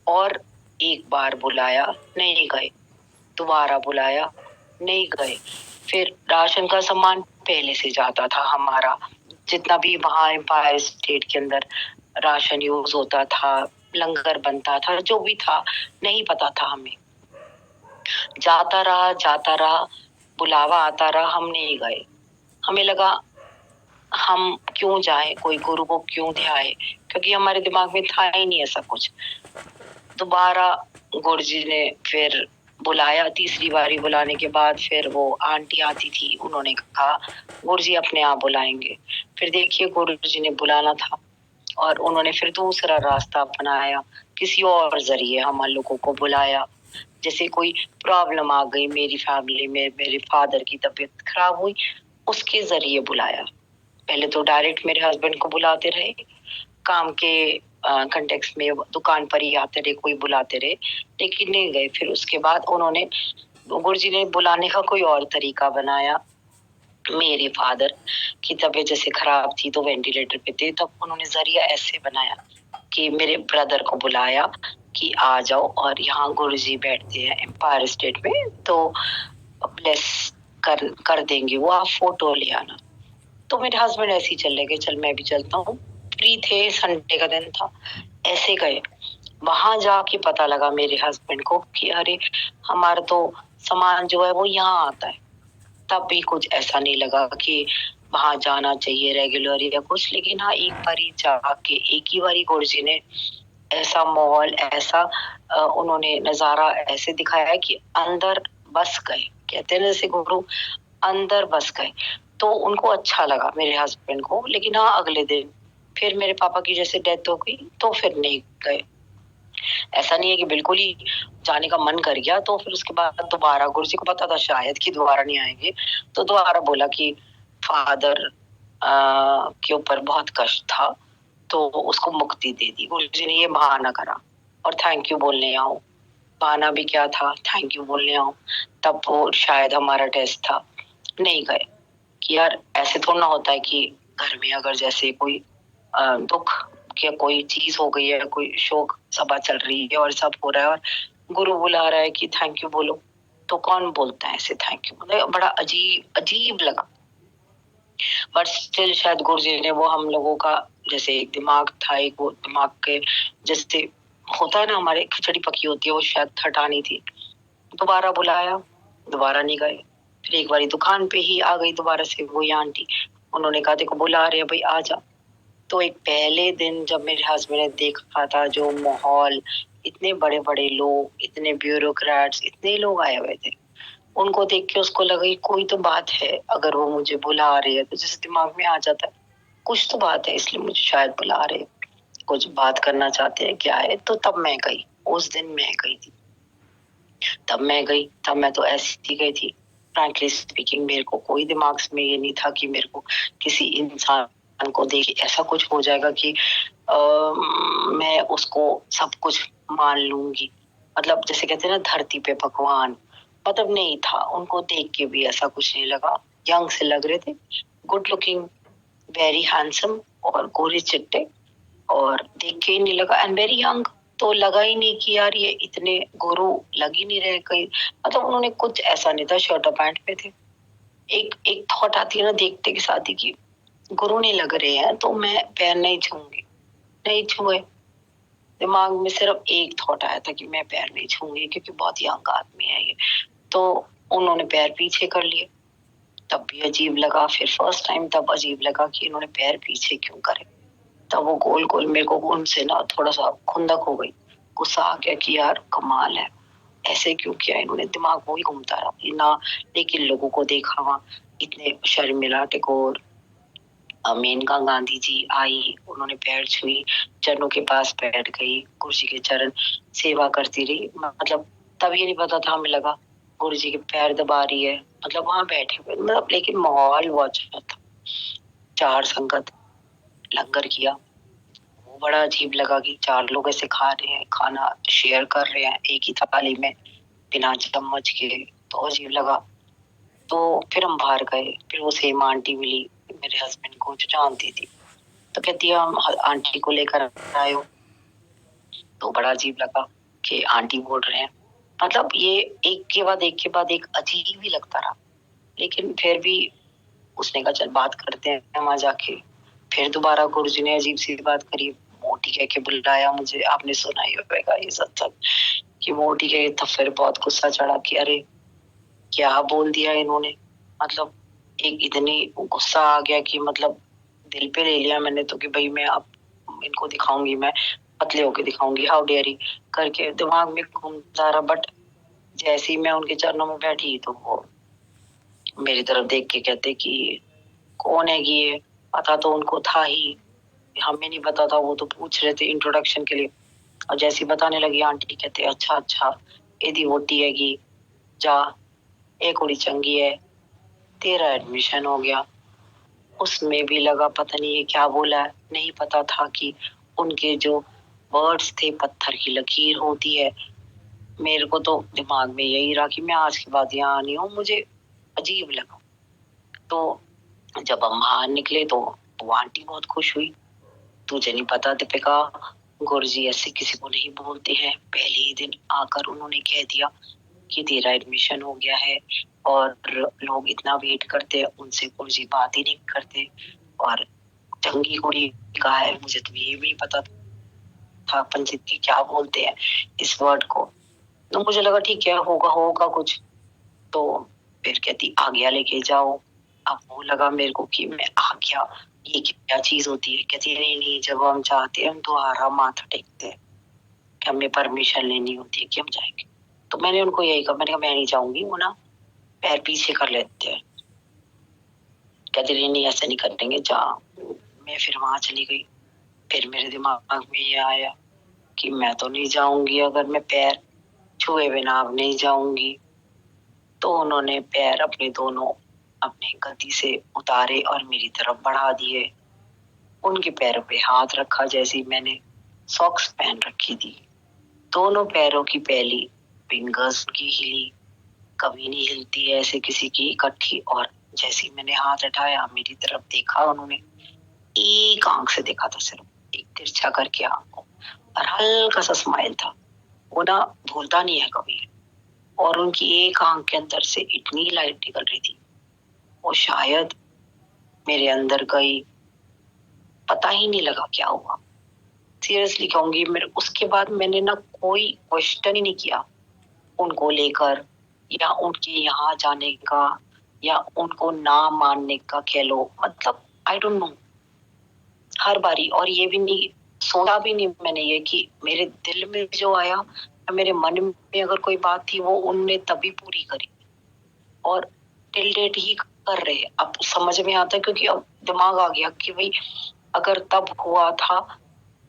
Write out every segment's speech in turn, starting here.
और एक बार बुलाया, नहीं गए, दोबारा बुलाया, नहीं गए। फिर राशन का सामान पहले से जाता था हमारा, जितना भी वहां एम्पायर स्टेट के अंदर राशन यूज होता था, लंगर बनता था, जो भी था, नहीं पता था हमें। जाता रहा, बुलावा आता रहा, हम नहीं गए। हमें लगा हम क्यों जाएं, कोई गुरु को क्यों ध्याए, क्योंकि हमारे दिमाग में था ही नहीं ऐसा कुछ। दोबारा गुरुजी ने फिर बुलाया, तीसरी बारी बुलाने के बाद फिर वो आंटी आती थी, उन्होंने कहा गुरुजी अपने आप बुलाएंगे। फिर देखिए गुरुजी ने बुलाना था और उन्होंने फिर दूसरा रास्ता अपनाया, किसी और जरिए हम लोगों को बुलाया। जैसे कोई प्रॉब्लम आ गई मेरी फैमिली में, मेरे फादर की तबीयत खराब हुई, उसके जरिए बुलाया। पहले तो डायरेक्ट मेरे हस्बैंड को बुलाते रहे, काम के कंटेक्स्ट में दुकान पर ही आते रहे, कोई बुलाते रहे, लेकिन नहीं गए। फिर उसके बाद उन्होंने, गुरुजी ने बुलाने का कोई और तरीका बनाया। मेरे फादर की तबीयत जैसे खराब थी तो वेंटिलेटर पे थे, तब उन्होंने जरिया ऐसे बनाया कि मेरे ब्रदर को बुलाया कि आ जाओ और यहाँ गुरुजी बैठते हैं एम्पायर स्टेट में, तो ब्लेस कर देंगे वो, आप फोटो ले आना। तो मेरे हस्बैंड ऐसे ही चले गए, चल मैं भी चलता हूँ, फ्री थे, संडे का दिन था, ऐसे गए। वहां जाके पता लगा मेरे हस्बैंड को कि अरे हमारा तो सामान जो है वो यहाँ आता है। तब भी कुछ ऐसा नहीं लगा कि वहां जाना चाहिए रेगुलर या कुछ, लेकिन हाँ एक बारी जाके, एक ही बारी गुरुजी ने ऐसा माहौल, ऐसा उन्होंने नजारा ऐसे दिखाया कि अंदर बस गए, कहते हैं जैसे गुरु अंदर बस गए। तो उनको अच्छा लगा मेरे हस्बैंड को। लेकिन हाँ अगले दिन फिर मेरे पापा की जैसे डेथ हो गई तो फिर नहीं गए। ऐसा नहीं है कि बिल्कुल ही जाने का मन कर गया, तो फिर उसके बाद दोबारा गुरुजी को पता था शायद कि दोबारा नहीं आएंगे, तो दोबारा बोला कि फादर के ऊपर बहुत कष्ट था, तो उसको मुक्ति दे दी। गुरुजी ने ये बहाना करा और थैंक यू बोलने आओ। बहाना भी क्या था, थैंक यू बोलने आओ। तब वो शायद हमारा टेस्ट था, नहीं गए। कि यार ऐसे थोड़ा ना होता है कि घर में अगर जैसे कोई दुख या कोई चीज हो गई है, कोई शोक सभा चल रही है और सब हो रहा है और गुरु बुला रहा है कि थैंक यू बोलो, तो कौन बोलता है ऐसे थैंक यू, मतलब बड़ा अजीब अजीब लगा। बट स्टिल शायद गुरु जी ने वो हम लोगों का जैसे एक दिमाग था, एक वो दिमाग के जैसे होता है ना हमारे खिचड़ी पकी होती है, वो शायद हटानी थी। दोबारा बुलाया, दोबारा नहीं गए। फिर एक बारी दुकान पे ही आ गई दोबारा से वही आंटी, उन्होंने कहा देखो बुला रहे हैं भाई आ जा। तो एक पहले दिन जब मेरे हस्बैंड ने देखा था जो माहौल, इतने बड़े बड़े लोग, इतने ब्यूरोक्रेट्स, इतने लोग आए हुए थे, उनको देख के उसको लगा कि कोई तो बात है, अगर वो मुझे बुला रहे हैं तो जैसे दिमाग में आ जाता है कुछ तो बात है, इसलिए मुझे शायद बुला रहे हैं, कुछ बात करना चाहते हैं, क्या है। तो तब मैं गई, उस दिन मैं गई थी, तब मैं गई, तब मैं तो ऐसी ही गई थी। फ्रैंकली स्पीकिंग मेरे को कोई दिमाग में ये नहीं था कि मेरे को किसी इंसान को देख के ऐसा कुछ हो जाएगा कि मैं उसको सब कुछ मान लूंगी, मतलब जैसे कहते हैं ना धरती पे भगवान, मतलब नहीं था। उनको देख के भी ऐसा कुछ नहीं लगा। यंग से लग रहे थे, गुड लुकिंग, वेरी हैंडसम और गोरे चिट्टे, और देख के ही नहीं लगा, एंड वेरी यंग। तो लगा ही नहीं कि यार ये इतने गुरु लग ही नहीं रहे कहीं, मतलब उन्होंने कुछ ऐसा नहीं था, शर्ट और पैंट पे थे। एक एक थॉट आती है ना देखते के साथ ही कि गुरु नहीं लग रहे हैं तो मैं पैर नहीं छूंगी, नहीं छुए। दिमाग में सिर्फ एक थॉट आया था कि मैं पैर नहीं छूंगी क्योंकि बहुत यंग आदमी है ये। तो उन्होंने पैर पीछे कर लिए, तब भी अजीब लगा। फिर फर्स्ट टाइम तब अजीब लगा कि इन्होंने पैर पीछे क्यों करे। तब वो गोल गोल मेरे को उनसे ना थोड़ा सा खुंदक हो गई, गुस्सा आ गया कि यार कमाल है, ऐसे क्यों किया इन्होंने, दिमाग वही घूमता रहा ना। लेकिन लोगों को देखा वहां इतने शर्मिला टैगोर, मेनका गांधी जी आई, उन्होंने पैर छुई, चरणों के पास बैठ गई, गुरु जी के चरण सेवा करती रही। मतलब तब ये नहीं पता था, हमें लगा गुरु जी के पैर दबा रही है, मतलब वहां बैठे हुए, मतलब लेकिन माहौल बहुत अच्छा था। चार संगत लंगर किया, वो बड़ा अजीब लगा कि चार लोग ऐसे खा रहे हैं, खाना शेयर कर रहे हैं एक ही थाली में बिना चम्मच के, तो अजीब लगा। तो फिर हम बाहर गए, फिर वो सेम आंटी मिली मेरे हस्बैंड को जो जानती थी, तो कहती है हम आंटी को लेकर आए हो। तो बड़ा अजीब लगा कि आंटी बोल रहे हैं। मतलब ये एक के बाद एक अजीब ही लगता रहा, लेकिन फिर भी उसने कहा चल बात करते हैं वहां जाके। फिर दोबारा गुरुजी ने अजीब सी बात करी, मोटी कह के बुलाया मुझे। आपने सुना ही होगा ये सत्संग कि मोटी कह के, तब फिर बहुत गुस्सा चढ़ा कि अरे क्या बोल दिया इन्होंने। मतलब एक इतनी गुस्सा आ गया कि मतलब दिल पे ले लिया मैंने तो कि भाई मैं अब इनको दिखाऊंगी, मैं पतले होके दिखाऊंगी, हाउ डेयरी करके दिमाग में घूमता रहा। बट जैसे ही मैं उनके चरणों में बैठी तो वो मेरी तरफ देख के कहते कि कौन है ये। पता तो उनको था ही, हमें नहीं पता था। वो तो पूछ रहे थे इंट्रोडक्शन के लिए, और जैसे ही बताने लगी आंटी कहते अच्छा अच्छा एदी वोटी हैगी, जा एक कुड़ी चंगी है, तेरा एडमिशन हो गया। उसमें भी लगा पता नहीं ये क्या बोला है। नहीं पता था कि उनके जो वर्ड्स थे पत्थर की लकीर होती है। मेरे को तो दिमाग में यही रहा कि मैं आज के बाद यहाँ नहीं हूँ। मुझे अजीब लगा। तो जब हम बाहर निकले तो वो आंटी बहुत खुश हुई। तुझे नहीं पता दीपिका, गुरुजी ऐसे किसी को नहीं बोलते हैं। पहले ही दिन आकर उन्होंने कह दिया कि तेरा एडमिशन हो गया है, और लोग इतना वेट करते हैं, उनसे गुरुजी बात ही नहीं करते। और चंगी कुड़ी का है, मुझे तो ये भी नहीं पता था पंडित जी क्या बोलते हैं इस वर्ड को। तो मुझे लगा ठीक है, होगा होगा कुछ। तो फिर कहती आज्ञा लेके जाओ। अब वो लगा मेरे को कि मैं आज्ञा ये क्या चीज होती है। कहती नहीं नहीं, जब हम चाहते हैं हम दोबारा माथा टेकते हैं, कि हमें परमिशन लेनी होती है कि हम जाएंगे। तो मैंने उनको यही कहा, मैंने कहा मैं नहीं जाऊंगी, वो ना पैर पीछे कर लेते हैं। कहती नहीं नहीं ऐसे नहीं करेंगे, जा। मैं फिर वहां चली गई। फिर मेरे दिमाग में ये आया कि मैं तो नहीं जाऊंगी, अगर मैं पैर छुए बिना अब नहीं जाऊंगी। तो उन्होंने पैर अपने दोनों अपने गद्दी से उतारे और मेरी तरफ बढ़ा दिए। उनके पैरों पे हाथ रखा जैसे ही मैंने सॉक्स पहन रखी थी। दोनों पैरों की पहली फिंगर्स की हिली, कभी नहीं हिलती है ऐसे किसी की इकट्ठी। और जैसे ही मैंने हाथ उठाया मेरी तरफ देखा उन्होंने, एक आंख से देखा था सिर्फ, एक तिरछा करके आंख को, और हल्का सा स्माइल था। वो ना भूलता नहीं है कभी। और उनकी एक आंख के अंदर से इतनी लाइट निकल रही थी, वो शायद मेरे अंदर गई, पता ही नहीं लगा क्या हुआ। सीरियसली कहूंगी, मेरे उसके बाद मैंने ना कोई क्वेश्चन ही नहीं किया उनको लेकर, या उनके यहाँ जाने का, या उनको ना मानने का कह लो। मतलब आई डोंट नो, हर बारी। और ये भी नहीं सोचा भी नहीं मैंने ये कि मेरे दिल में जो आया, मेरे मन में अगर कोई बात थी वो उनने तभी पूरी करी, और टिल डेट ही कर रहे। अब समझ में आता है क्योंकि अब दिमाग आ गया कि भाई अगर तब हुआ था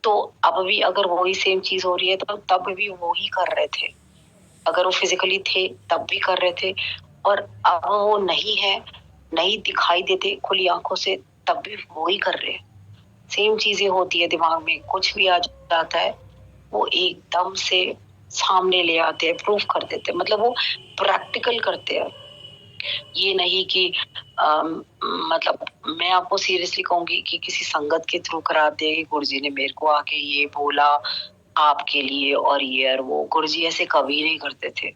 तो अब भी अगर वही सेम चीज हो रही है तो तब भी वो ही कर रहे थे। अगर वो फिजिकली थे तब भी कर रहे थे, और अब वो नहीं है, नहीं दिखाई देते खुली आंखों से, तब भी वो ही कर रहे हैं। सेम चीजें होती है, दिमाग में कुछ भी आ जाता है वो एकदम से सामने ले आते हैं, प्रूफ कर देते हैं। मतलब वो प्रैक्टिकल करते हैं। ये नहीं कि मतलब मैं आपको सीरियसली कहूंगी कि किसी संगत के थ्रू कराते हैं। गुरुजी ने मेरे को आके ये बोला आपके लिए, और ये और वो, गुरुजी ऐसे कभी नहीं करते थे।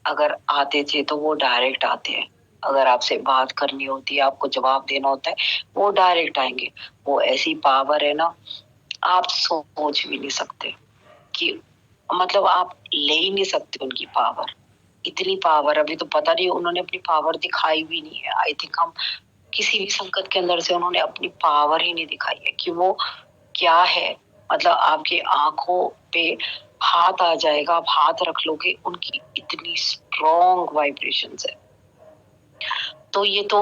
अगर आते थे तो वो डायरेक्ट आते हैं। अगर आपसे बात करनी होती है, आपको जवाब देना होता है, वो डायरेक्ट आएंगे। वो ऐसी पावर है ना, आप सोच भी नहीं सकते कि, मतलब आप ले ही नहीं सकते उनकी पावर। इतनी पावर अभी तो पता नहीं, उन्होंने अपनी पावर दिखाई भी नहीं है। आई थिंक हम किसी भी संकट के अंदर से उन्होंने अपनी पावर ही नहीं दिखाई है कि वो क्या है। मतलब आपकी आंखों पे हाथ आ जाएगा, आप हाथ रख लोगे, उनकी इतनी स्ट्रॉन्ग वाइब्रेशंस है। तो ये तो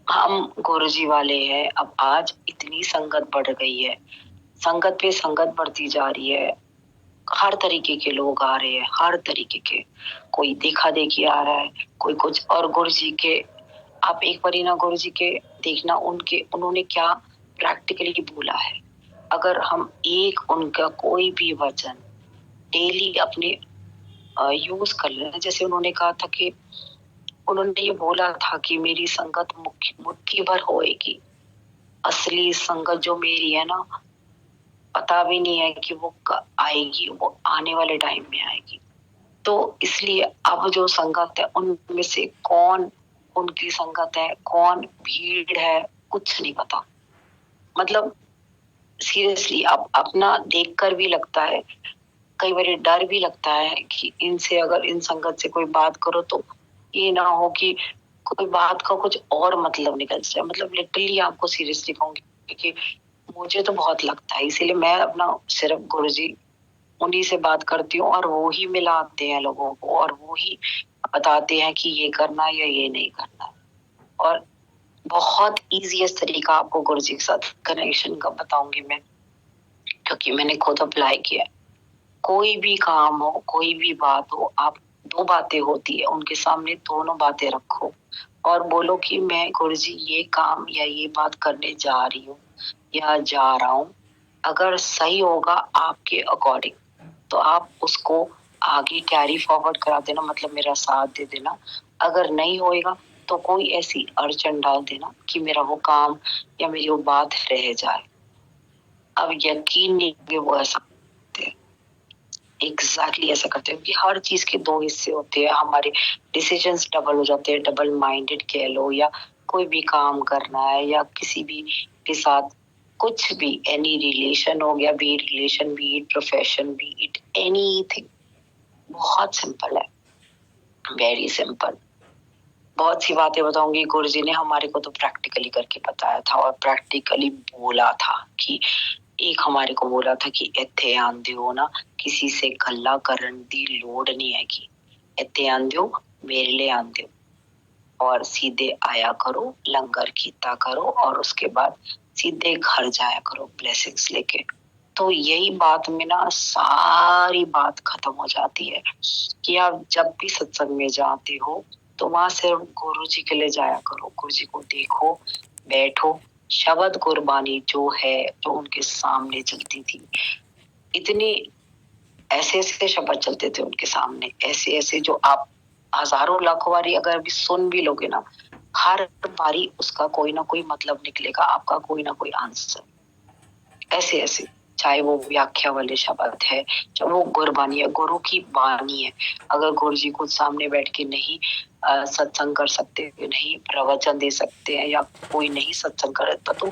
हम गुरुजी वाले हैं। अब आज इतनी संगत बढ़ गई है, संगत पे संगत बढ़ती जा रही है। हर तरीके के लोग आ रहे हैं, हर तरीके के। कोई देखा देखी आ रहा है, कोई कुछ। और गुरुजी के आप एक बारी ना गुरुजी के देखना, उनके उन्होंने क्या प्रैक्टिकली बोला है। अगर हम एक उनका कोई भी वचन डेली अपने यूज कर लेना, जैसे उन्होंने कहा था कि उन्होंने ये बोला था कि मेरी संगत मुट्ठी भर होएगी। असली संगत जो मेरी है ना, पता भी नहीं है कि वो आएगी, वो आने वाले टाइम में आएगी। तो इसलिए अब जो संगत है उनमें से कौन उनकी संगत है, कौन भीड़ है, कुछ नहीं पता। मतलब सीरियसली अब अपना देखकर भी लगता है, कई बार डर भी लगता है कि इनसे अगर इन संगत से कोई बात करो तो ये ना हो कि कोई बात का कुछ और मतलब निकल जाए। मतलब लिटरली आपको सीरियसली कहूंगी कि मुझे तो बहुत लगता है, इसीलिए मैं अपना सिर्फ गुरुजी उन्हीं से बात करती हूँ और वो ही मिलाते हैं लोगों को और वो ही बताते हैं कि ये करना है या ये नहीं करना है। और बहुत इजीएस्ट तरीका आपको गुरुजी के साथ कनेक्शन का बताऊंगी मैं, क्योंकि मैंने खुद अप्लाई किया है। कोई भी काम हो, कोई भी बात हो, आप दो बातें होती है उनके सामने, दोनों बातें रखो और बोलो कि मैं गुरुजी ये काम या ये बात करने जा रही हूँ या जा रहा हूँ, अगर सही होगा आपके अकॉर्डिंग तो आप उसको आगे कैरी फॉरवर्ड करा देना, मतलब मेरा साथ दे देना। अगर नहीं होएगा तो कोई ऐसी अड़चन डाल देना कि मेरा वो काम या मेरी वो बात रह जाए। अब यकीन नहीं, वो ऐसा एग्जैक्टली ऐसा करते हैं कि हर चीज के दो हिस्से होते हैं, हमारे डिसीजंस डबल हो जाते हैं, डबल माइंडेड कह लो, या कोई भी काम करना है या किसी भी के साथ कुछ भी, एनी रिलेशन हो गया, be relation, be profession, be it anything, बहुत सिंपल है, वेरी सिंपल। बहुत सी बातें बताऊंगी, गुरुजी ने हमारे को तो प्रैक्टिकली करके बताया था और प्रैक्टिकली बोला था कि एक हमारे को बोला था कि इत्थे आंदे हो ना, किसी से गल्ला करन दी लोड़ नहीं है, कि इत्थे आंदे हो मेरे लिए आंदे हो और सीधे आया करो, लंगर कीता करो और उसके बाद सीधे घर जाया करो ब्लेसिंग्स लेके। तो यही बात में ना सारी बात खत्म हो जाती है कि आप जब भी सत्संग में जाते हो तो वहां सिर्फ गुरु जी के लिए जाया करो, गुरु जी को देखो, बैठो, शब्द कुर्बानी जो है जो उनके सामने चलती थी, इतनी ऐसे ऐसे शब्द चलते थे उनके सामने, ऐसे ऐसे जो आप हजारों लाखों बारी अगर भी सुन भी लोगे ना, हर बारी उसका कोई ना कोई मतलब निकलेगा, आपका कोई ना कोई आंसर, ऐसे ऐसे, चाहे वो व्याख्या वाले शब्द है, चाहे वो गुरबानी है, गुरु की वाणी है। अगर गुरु जी को सामने बैठ के नहीं सत्संग कर सकते, नहीं प्रवचन दे सकते हैं या कोई नहीं सत्संग करता तो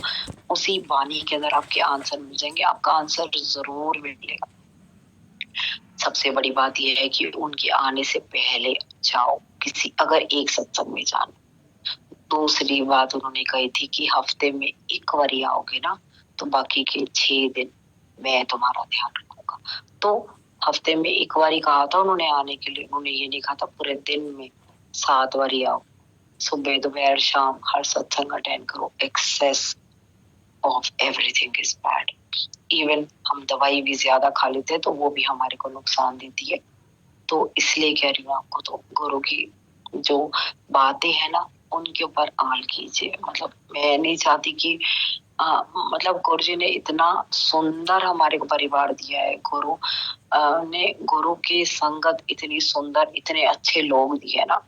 उसी वाणी के अंदर आपके आंसर मिल जाएंगे, आपका आंसर जरूर मिलेगा। सबसे बड़ी बात यह है कि उनके आने से पहले जाओ किसी, अगर एक सत्संग में जाना। दूसरी बात उन्होंने कही थी कि हफ्ते में एक बारी आओगे ना तो बाकी के 6 दिन मैं तुम्हारा ध्यान रखूंगा। तो हफ्ते में एक बारी कहा था उन्होंने आने के लिए, उन्होंने ये नहीं कहा था पूरे दिन में 7 बारी आओ, सुबह दोपहर शाम हर सत्संग अटेंड करो। Excess of everything is bad. Even हम दवाई भी ज्यादा खा लेते हैं तो वो भी हमारे को नुकसान देती है। तो इसलिए कह रही हूँ आपको, तो गुरु की जो बातें हैं ना उनके ऊपर अमल कीजिए। मतलब मैं नहीं चाहती कि मतलब गुरु जी ने इतना सुंदर हमारे को परिवार दिया है, गुरु ने गुरु की संगत इतनी सुंदर, इतने अच्छे लोग दिए ना,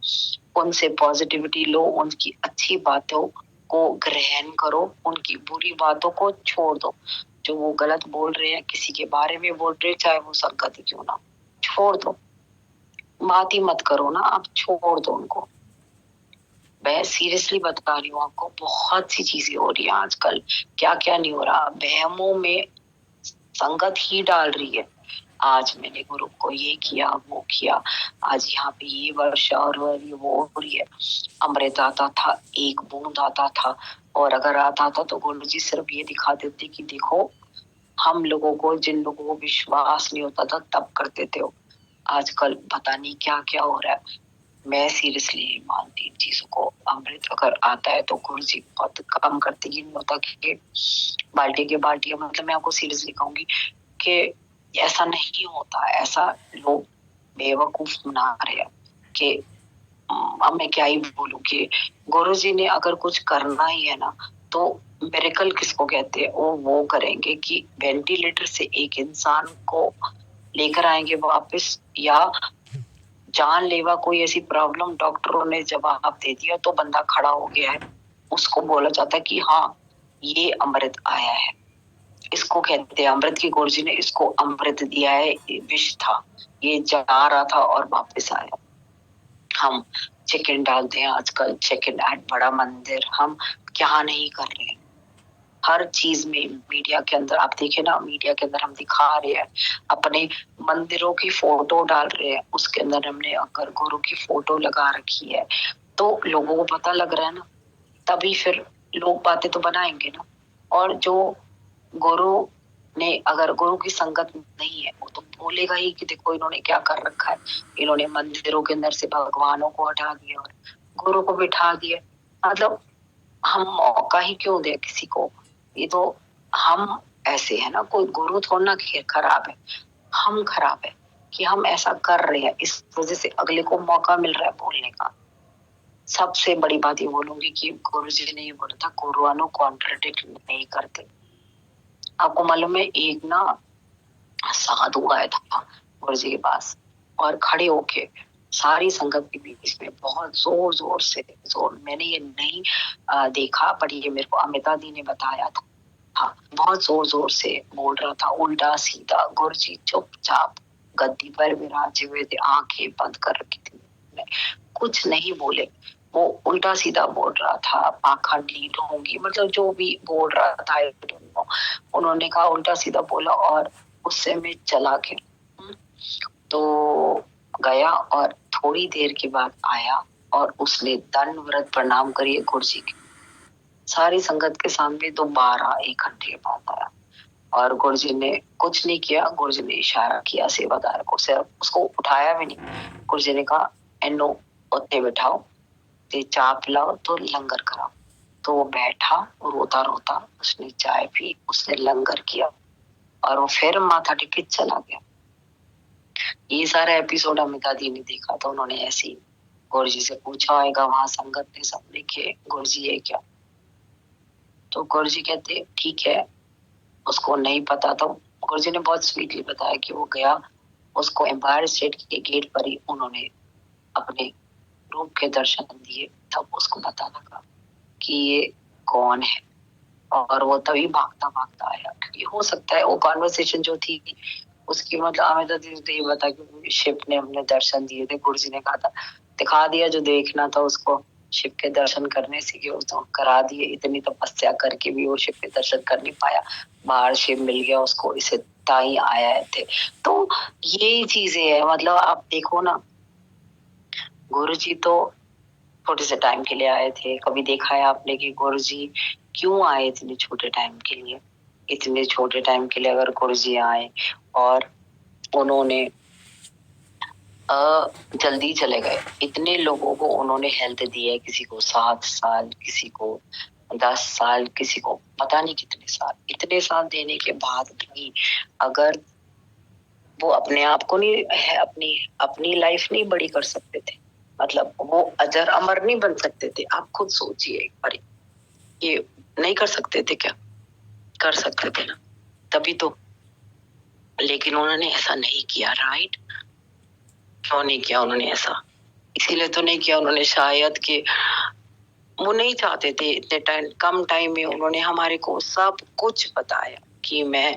उनसे पॉजिटिविटी लो, उनकी अच्छी बातों को ग्रहण करो, उनकी बुरी बातों को छोड़ दो। जो वो गलत बोल रहे हैं, किसी के बारे में बोल रहे हैं, चाहे वो संगत ही क्यों ना, छोड़ दो, बात ही मत करो ना, आप छोड़ दो उनको। मैं सीरियसली बता रही हूँ आपको, बहुत सी चीजें हो रही है आजकल, क्या क्या नहीं हो रहा, वहमों में संगत ही डाल रही है। आज मैंने गुरु को ये किया, वो किया, आज यहाँ पे ये वर्षा और वो हो रही है, अमृत आता था, एक बूंद आता था, और अगर आता था तो गुरु जी सिर्फ ये दिखा देते कि देखो, हम लोगों को, जिन लोगों को विश्वास नहीं होता था तब करते थे, आजकल पता नहीं क्या क्या हो रहा है। मैं सीरियसली मानती इन चीजों को। अमृत अगर आता है तो गुरु जी बहुत कम करते, ही नहीं होता कि बाल्टी के बाल्टी, मतलब मैं आपको सीरियसली कहूंगी कि ऐसा नहीं होता, ऐसा लोग बेवकूफ बना रहे हैं कि अब मैं क्या ही बोलूं कि गुरु जी ने अगर कुछ करना ही है ना तो मिरेकल किसको कहते हैं, वो करेंगे कि वेंटिलेटर से एक इंसान को लेकर आएंगे वापस, या जानलेवा कोई ऐसी प्रॉब्लम डॉक्टरों ने जवाब दे दिया तो बंदा खड़ा हो गया है, उसको बोला जाता है कि हाँ ये अमृत आया है। इसको कहते हैं अमृत की। गुरु जी ने इसको अमृत दिया है, ये विष था, ये जा रहा था और वापस आया। हम चिकन डालते हैं आजकल, चिकन एट बड़ा मंदिर, हम क्या नहीं कर रहे हैं। हर चीज में मीडिया के अंदर आप देखे ना, मीडिया के अंदर हम दिखा रहे हैं, अपने मंदिरों की फोटो डाल रहे हैं, उसके अंदर हमने अगर गुरु की फोटो लगा रखी है तो लोगों को पता लग रहा है ना, तभी फिर लोग बातें तो बनाएंगे ना। और जो गुरु ने, अगर गुरु की संगत नहीं है वो तो बोलेगा ही कि देखो इन्होंने क्या कर रखा है, इन्होंने मंदिरों के अंदर से भगवानों को हटा दिया और गुरु को बिठा दिया। मतलब हम मौका ही क्यों दे किसी को। ये तो हम ऐसे है ना, कोई गुरु थोड़ा ना खराब है, हम खराब है कि हम ऐसा कर रहे हैं, इस वजह से अगले को मौका मिल रहा है बोलने का। सबसे बड़ी बात ये बोलूंगी कि गुरु जी ने ये बोला था, गुरुआनो कॉन्ट्रडिक्ट नहीं करते। आपको मालूम है, एक ना साधु आया था गुरु जी के पास और खड़े होके सारी संगत के बीच में बहुत जोर जोर से, मैंने ये नहीं देखा, पर ये मेरे को अमिता दी ने बताया था। हाँ, बहुत जोर जोर से बोल रहा था, उल्टा सीधा। गुरु जी चुपचाप गद्दी पर विराजे हुए थे, आंखें बंद कर रखी थी, कुछ नहीं बोले। वो उल्टा सीधा बोल रहा था, पाखंडी ढोंगी, मतलब जो भी बोल रहा था, उन्होंने कहा उल्टा सीधा बोला और उससे मैं चला गया। तो गया और थोड़ी देर के बाद आया और उसने दंडवत प्रणाम करिए गुरु जी के सारी संगत के सामने। तो 12-1 घंटे बाद आया और गुरु जी ने कुछ नहीं किया। गुरु जी ने इशारा किया सेवादार को, सिर्फ उसको उठाया भी नहीं। गुरु जी ने कहा एनो उत्ते बिठाओ, ते चाय पिलाओ तो लंगर कराओ। तो वो बैठा, रोता रोता उसने चाय पी, उसने लंगर किया और वो फिर माथा टेके चला गया। ये सारा एपिसोड अमिता दी ने देखा। तो उन्होंने ऐसी गुरु जी से पूछा होगा वहां संगत ने सब लिखे, गुरु जी ये क्या। तो गुरु जी कहते ठीक है, उसको नहीं पता। तो गुरु जी ने बहुत स्वीटली बताया कि वो गया, उसको एम्पायर स्टेट के गेट पर ही उन्होंने अपने रूप के दर्शन दिए। तब उसको पता लगा कि ये कौन है और वो तभी भागता भागता आया। क्योंकि हो सकता है वो कॉन्वर्सेशन जो थी उसकी, मतलब अमिता दी बता कि शिव ने हमने दर्शन दिए थे, गुरु जी ने कहा था दिखा दिया जो देखना था उसको, शिव के दर्शन करने से कि उसको करा दिए। इतनी तपस्या करके भी वो शिव के दर्शन कर नहीं पाया, बाहर शिव मिल गया उसको, इसे ताई आया थे। तो ये चीजें है, मतलब आप देखो ना, गुरु जी तो थोड़े से टाइम के लिए आए थे। कभी देखा है आपने कि गुरु जी क्यों आए इतने छोटे टाइम के लिए। इतने छोटे टाइम के लिए अगर गुरु जी आए और उन्होंने जल्दी चले गए, इतने लोगों को उन्होंने हेल्थ दी है, किसी को 7 साल, किसी को 10 साल, किसी को पता नहीं कितने साल। इतने साल देने के बाद भी अगर वो अपने आप को नहीं है, अपनी अपनी लाइफ नहीं बड़ी कर सकते थे, मतलब वो अजर अमर नहीं बन सकते थे। आप खुद सोचिए एक बार, ये नहीं कर सकते थे क्या? कर सकते थे ना, तभी तो। लेकिन उन्होंने ऐसा नहीं किया, राइट? क्यों नहीं किया उन्होंने ऐसा? इसीलिए तो नहीं किया उन्होंने, शायद कि वो नहीं चाहते थे इतने टाइम, कम टाइम में उन्होंने हमारे को सब कुछ बताया कि मैं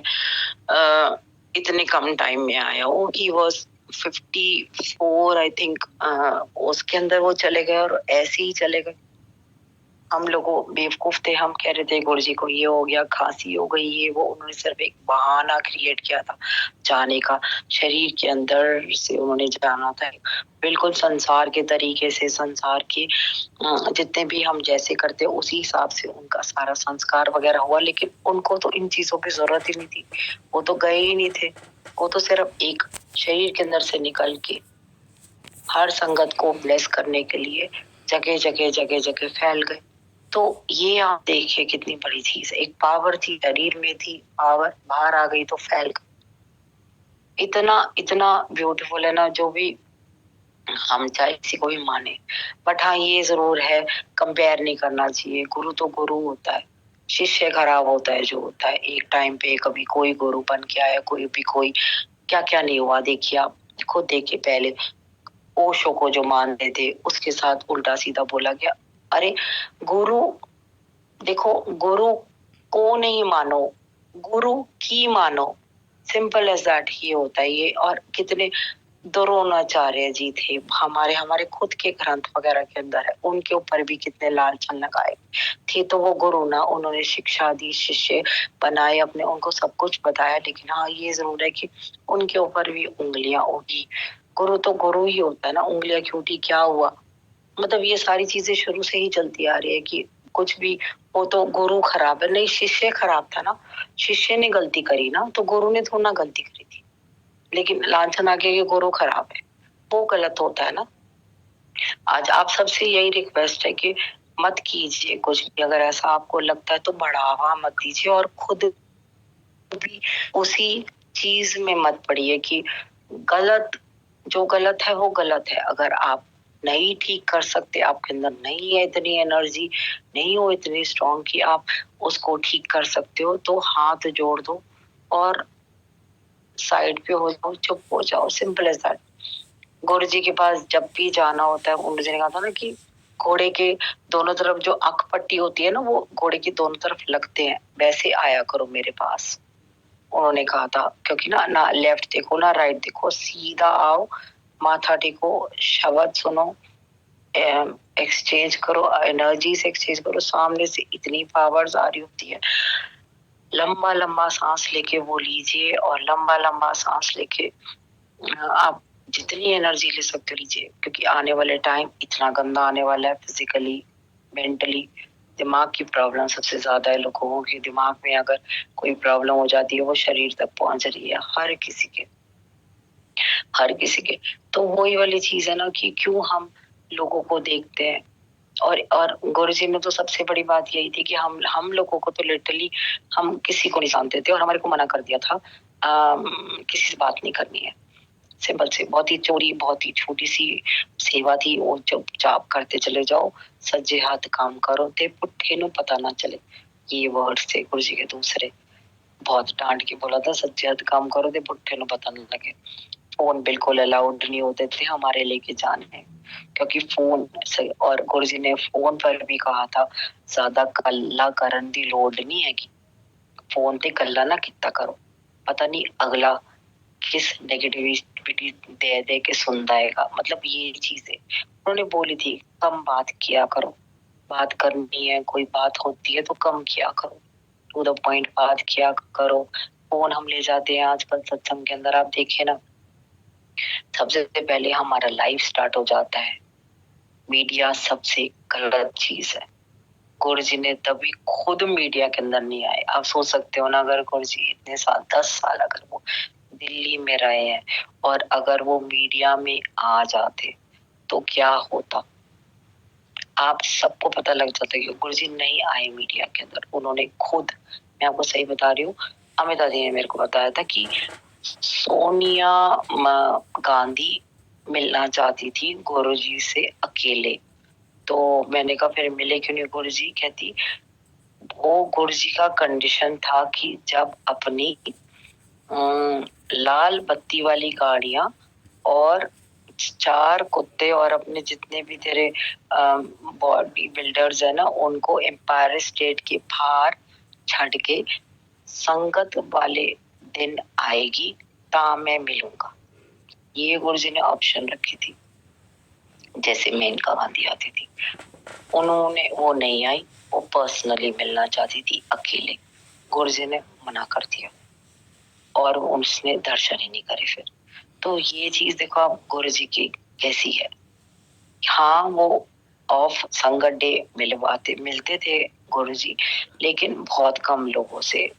इतने कम टाइम में आया हूँ। ही वॉज 54 आई थिंक, उसके अंदर वो चले गए और ऐसे ही चले गए। हम लोगों बेवकूफ थे, हम कह रहे थे गुरु जी को ये हो गया, खांसी हो गई, ये वो। उन्होंने सिर्फ एक बहाना क्रिएट किया था जाने का, शरीर के अंदर से उन्होंने जाना था बिल्कुल संसार के तरीके से, संसार के जितने भी हम जैसे करते उसी हिसाब से उनका सारा संस्कार वगैरह हुआ। लेकिन उनको तो इन चीजों की जरूरत ही नहीं थी, वो तो गए ही नहीं थे। वो तो सिर्फ एक शरीर के अंदर से निकल के हर संगत को ब्लेस करने के लिए जगह जगह जगह जगह फैल गए। तो ये आप देखिए कितनी बड़ी चीज है। एक पावर थी, शरीर में थी पावर, बाहर आ गई तो फैल गई। इतना इतना ब्यूटीफुल है ना, जो भी हम चाहे किसी को भी माने, बट हाँ ये जरूर है, कंपेयर नहीं करना चाहिए। गुरु तो गुरु होता है, शिष्य खराब होता है जो होता है। एक टाइम पे कभी कोई गुरु बन के आया, कोई भी कोई क्या क्या नहीं हुआ। देखिए आप खुद देखिए, पहले ओशो को जो मानते थे उसके साथ उल्टा सीधा बोला गया। अरे गुरु, देखो गुरु को नहीं मानो, गुरु की मानो, सिंपल एज दैट ही होता है ये। और कितने द्रोणाचार्य जी थे, हमारे हमारे खुद के ग्रंथ वगैरह के अंदर है, उनके ऊपर भी कितने लांछन लगाए थे। तो वो गुरु ना, उन्होंने शिक्षा दी, शिष्य बनाए अपने, उनको सब कुछ बताया। लेकिन हाँ ये जरूर है कि उनके ऊपर भी उंगलियां उठी। गुरु तो गुरु ही होता है ना, उंगलियां क्यों उठी, क्या हुआ? मतलब ये सारी चीजें शुरू से ही चलती आ रही है कि कुछ भी वो तो गुरु खराब है, नहीं शिष्य खराब था ना, शिष्य ने गलती करी ना, तो गुरु ने थोड़ा ना गलती करी थी। लेकिन लांछन आगे के गुरु खराब है, वो गलत होता है ना। आज आप सबसे यही रिक्वेस्ट है कि मत कीजिए कुछ भी, अगर ऐसा आपको लगता है तो बढ़ावा मत दीजिए, और खुद भी उसी चीज में मत पड़िए कि गलत, जो गलत है वो गलत है। अगर आप नहीं ठीक कर सकते, आपके अंदर नहीं है इतनी एनर्जी, नहीं हो इतनी स्ट्रांग कि आप उसको ठीक कर सकते हो, तो हाथ जोड़ दो और साइड पे हो जाओ, चुप हो जाओ, सिंपल एज दैट। गुरु जी के पास जब भी जाना होता है, उन्होंने कहा था ना कि घोड़े के दोनों तरफ जो अक पट्टी होती है ना, वो घोड़े की दोनों तरफ लगते हैं, वैसे आया करो मेरे पास, उन्होंने कहा था। क्योंकि ना ना लेफ्ट देखो ना राइट देखो, सीधा आओ, माथा टेको, शब्द सुनो, एक्सचेंज करो, एनर्जी से एक्सचेंज करो। सामने से इतनी पावर्स आ रही होती है, लंबा लंबा सांस लेके वो लीजिए, और लंबा लंबा सांस लेके आप जितनी एनर्जी ले सकते हो लीजिए। क्योंकि आने वाले टाइम इतना गंदा आने वाला है, फिजिकली, मेंटली। दिमाग की प्रॉब्लम सबसे ज्यादा है लोगों के दिमाग में, अगर कोई प्रॉब्लम हो जाती है वो शरीर तक पहुंच रही है, हर किसी के, हर किसी के। तो वही वाली चीज है ना कि क्यों हम लोगों को देखते हैं। और गुरु जी ने तो सबसे बड़ी बात यही थी कि हम लोगों को तो लिटरली हम किसी को नहीं जानते थे, और हमारे को मना कर दिया था किसी से बात नहीं करनी है। सिंपल से बहुत ही चोरी, बहुत ही छोटी सी सेवा थी वो, चुपचाप करते चले जाओ, सज्जे हाथ काम करो ते पुट्ठे नु पता ना चले। ये वर्ड से गुरु जी के दूसरे बहुत डांट के बोला था, सज्जे हाथ काम करो ते पुट्ठे नु पता ना लगे। फोन बिल्कुल अलाउड नहीं होते थे हमारे लेके जाने, क्योंकि फोन से, और गुरु जी ने फोन पर भी कहा था ज्यादा कल्ला करन दी लोड नहीं है कि फोन ते कल्ला ना कितना करो, पता नहीं अगला किस नेगेटिविटी दे दे के सुन जाएगा। मतलब ये चीजें उन्होंने बोली थी, कम बात किया करो, बात करनी है कोई बात होती है तो कम किया करो, टू द पॉइंट बात किया करो। फोन हम ले जाते हैं आजकल सत्संग के अंदर, आप देखे ना, सबसे पहले हमारा लाइव स्टार्ट हो जाता है। मीडिया सबसे गलत चीज है। गुरु जी ने तभी खुद मीडिया के अंदर नहीं आए। आप सोच सकते हो ना, अगर गुरु जी इतने साल, 10 साल अगर वो दिल्ली में रहे हैं, और अगर वो मीडिया में आ जाते तो क्या होता, आप सबको पता लग जाता कि गुरु जी नहीं आए मीडिया के अंदर। उन्होंने खुद, मैं आपको सही बता रही हूँ, अमिता जी ने मेरे को बताया था कि सोनिया गांधी मिलना चाहती थी गुरु जी से अकेले। तो मैंने कहा फिर मिले क्यों नहीं गुरु जी? कहती वो गुरु जी का कंडीशन था कि जब अपनी लाल बत्ती वाली गाड़ियां और 4 कुत्ते और अपने जितने भी तेरे बॉडी बिल्डर्स है ना, उनको एम्पायर स्टेट के बाहर छड़ के संगत वाले दिन आएगी ता मैं मिलूंगा। ये गुरु जी ने ऑप्शन रखी थी। जैसे मेनका गांधी आती थी, उन्होंने, वो नहीं आई, वो पर्सनली मिलना चाहती थी अकेले, गुरु जी ने मना कर दिया और उसने दर्शन ही नहीं करे फिर। तो ये चीज देखो आप गुरु जी की कैसी है। हाँ वो ऑफ संगत डे मिलते थे गुरु जी, लेकिन बहुत कम लोगों से।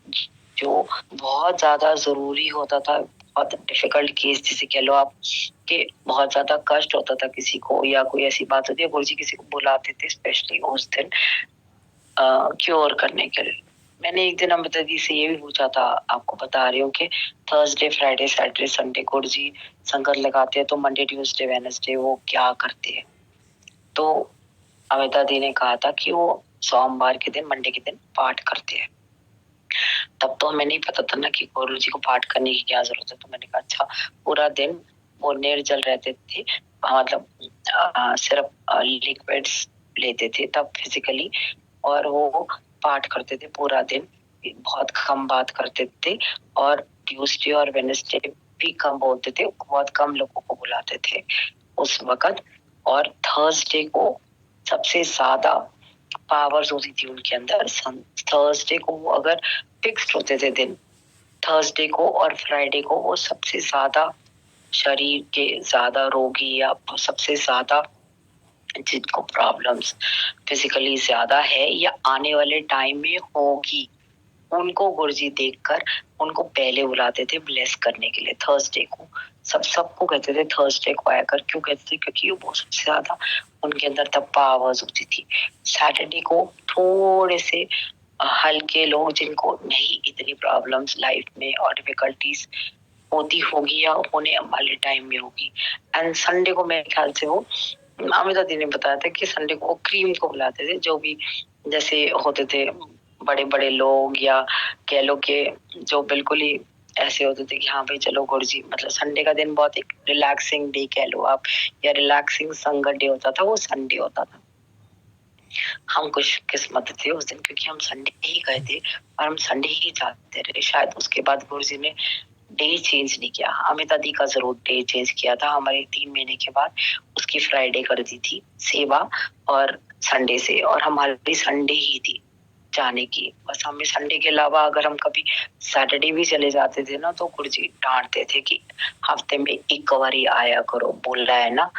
जो बहुत ज्यादा जरूरी होता था, बहुत डिफिकल्ट केस जिसे कह लो आप, कि बहुत ज्यादा कष्ट होता था किसी को, या कोई ऐसी बात होती है, गुरु जी किसी को बुलाते थे स्पेशली उस दिन क्योर करने के लिए। मैंने एक दिन अमृता जी से ये भी पूछा था, आपको बता रही हूँ कि थर्सडे फ्राइडे सैटरडे संडे गुरु जी संगत लगाते हैं, तो मंडे ट्यूसडे वेडनेसडे वो क्या करते हैं? तो अमिता दी ने कहा था कि वो सोमवार के दिन, मंडे के दिन पाठ करते हैं। तब तो हमें नहीं पता था ना कि गुरु जी को पाठ करने की क्या जरूरत है। तो मैंने कहा अच्छा, पूरा दिन वो निर्जल रहते थे, मतलब सिर्फ लिक्विड्स लेते थे तब फिजिकली, और वो पाठ करते थे पूरा दिन। बहुत कम बात करते थे और ट्यूसडे और वेडनेसडे भी कम बोलते थे, बहुत कम लोगों को बुलाते थे उस वक्त। और थर्सडे को सबसे ज्यादा पावर्स होती थी उनके अंदर। थर्सडे को वो अगर फिक्स्ड होते थे दिन, थर्सडे को और फ्राइडे को वो सबसे ज्यादा शरीर के ज्यादा रोगी या सबसे ज्यादा जिनको प्रॉब्लम्स फिजिकली ज्यादा है या आने वाले टाइम में होगी, उनको गुरुजी देखकर उनको पहले बुलाते थे ब्लेस करने के लिए। थर्सडे को सबको कहते थे थर्सडे को आया कर। क्यों कहते थे? क्योंकि वो सबसे ज्यादा उनके अंदर तब पावर्स होती थी। सैटरडे को थोड़े से हल्के लोग जिनको नहीं इतनी प्रॉब्लम्स लाइफ में और डिफिकल्टीज होती होगी या होने वाले टाइम में होगी। एंड संडे को मेरे ख्याल से वो अमिता दी ने बताया था कि संडे को वो क्रीम को बुलाते थे, जो भी जैसे होते थे बड़े बड़े लोग या कह लो कि जो बिल्कुल ही ऐसे होते थे कि हाँ भाई चलो गुरुजी, मतलब संडे का दिन बहुत एक रिलैक्सिंग डे कह लो आप, या रिलैक्सिंग संगत डे होता था, वो संडे होता था। हम कुछ किस्मत थे उस दिन, क्योंकि हम संडे ही गए थे और हम संडे ही जाते रहे। शायद उसके बाद गुरुजी ने डे चेंज नहीं किया। अमिता दी का जरूर डे चेंज किया था। हमारे 3 महीने के बाद उसकी फ्राइडे कर दी थी सेवा और संडे से, और हमारी संडे ही थी जाने की। बस हमें संडे के अलावा अगर हम कभी सैटरडे भी चले जाते थे ना, तो गुरुजी डांटते थे कि हफ्ते में एक बार आया करो, बोल रहा है ना।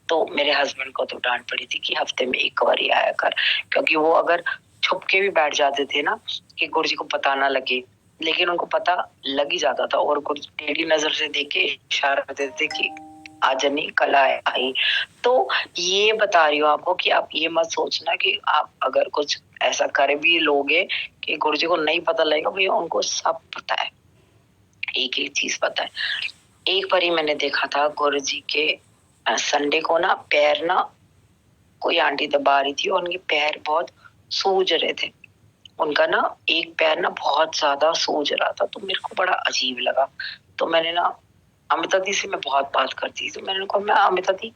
तो मेरे हस्बैंड को तो डांट पड़ी थी कि हफ्ते में एक बार आया कर, क्योंकि वो अगर छुप के भी बैठ जाते थे ना कि गुरुजी को पता ना लगे, लेकिन उनको पता लग ही जाता था और कुछ टेढ़ी नजर से देख के इशारा करते थे कि आज नहीं कल आई। तो ये बता रही हूँ आपको कि आप ये मत सोचना कि आप अगर कुछ ऐसा कर भी लोगे कि गुरुजी को नहीं पता लगेगा। भैया उनको सब पता है, एक एक चीज पता है। एक बार ही मैंने देखा था गुरुजी के संडे को ना पैर ना कोई आंटी दबा रही थी और उनके पैर बहुत सूज रहे थे। उनका ना एक पैर ना बहुत ज्यादा सूज रहा था, तो मेरे को बड़ा अजीब लगा। तो मैंने ना अमिता दी से मैं बहुत बात करती थी, तो मैंने कहा मैं अमिता दी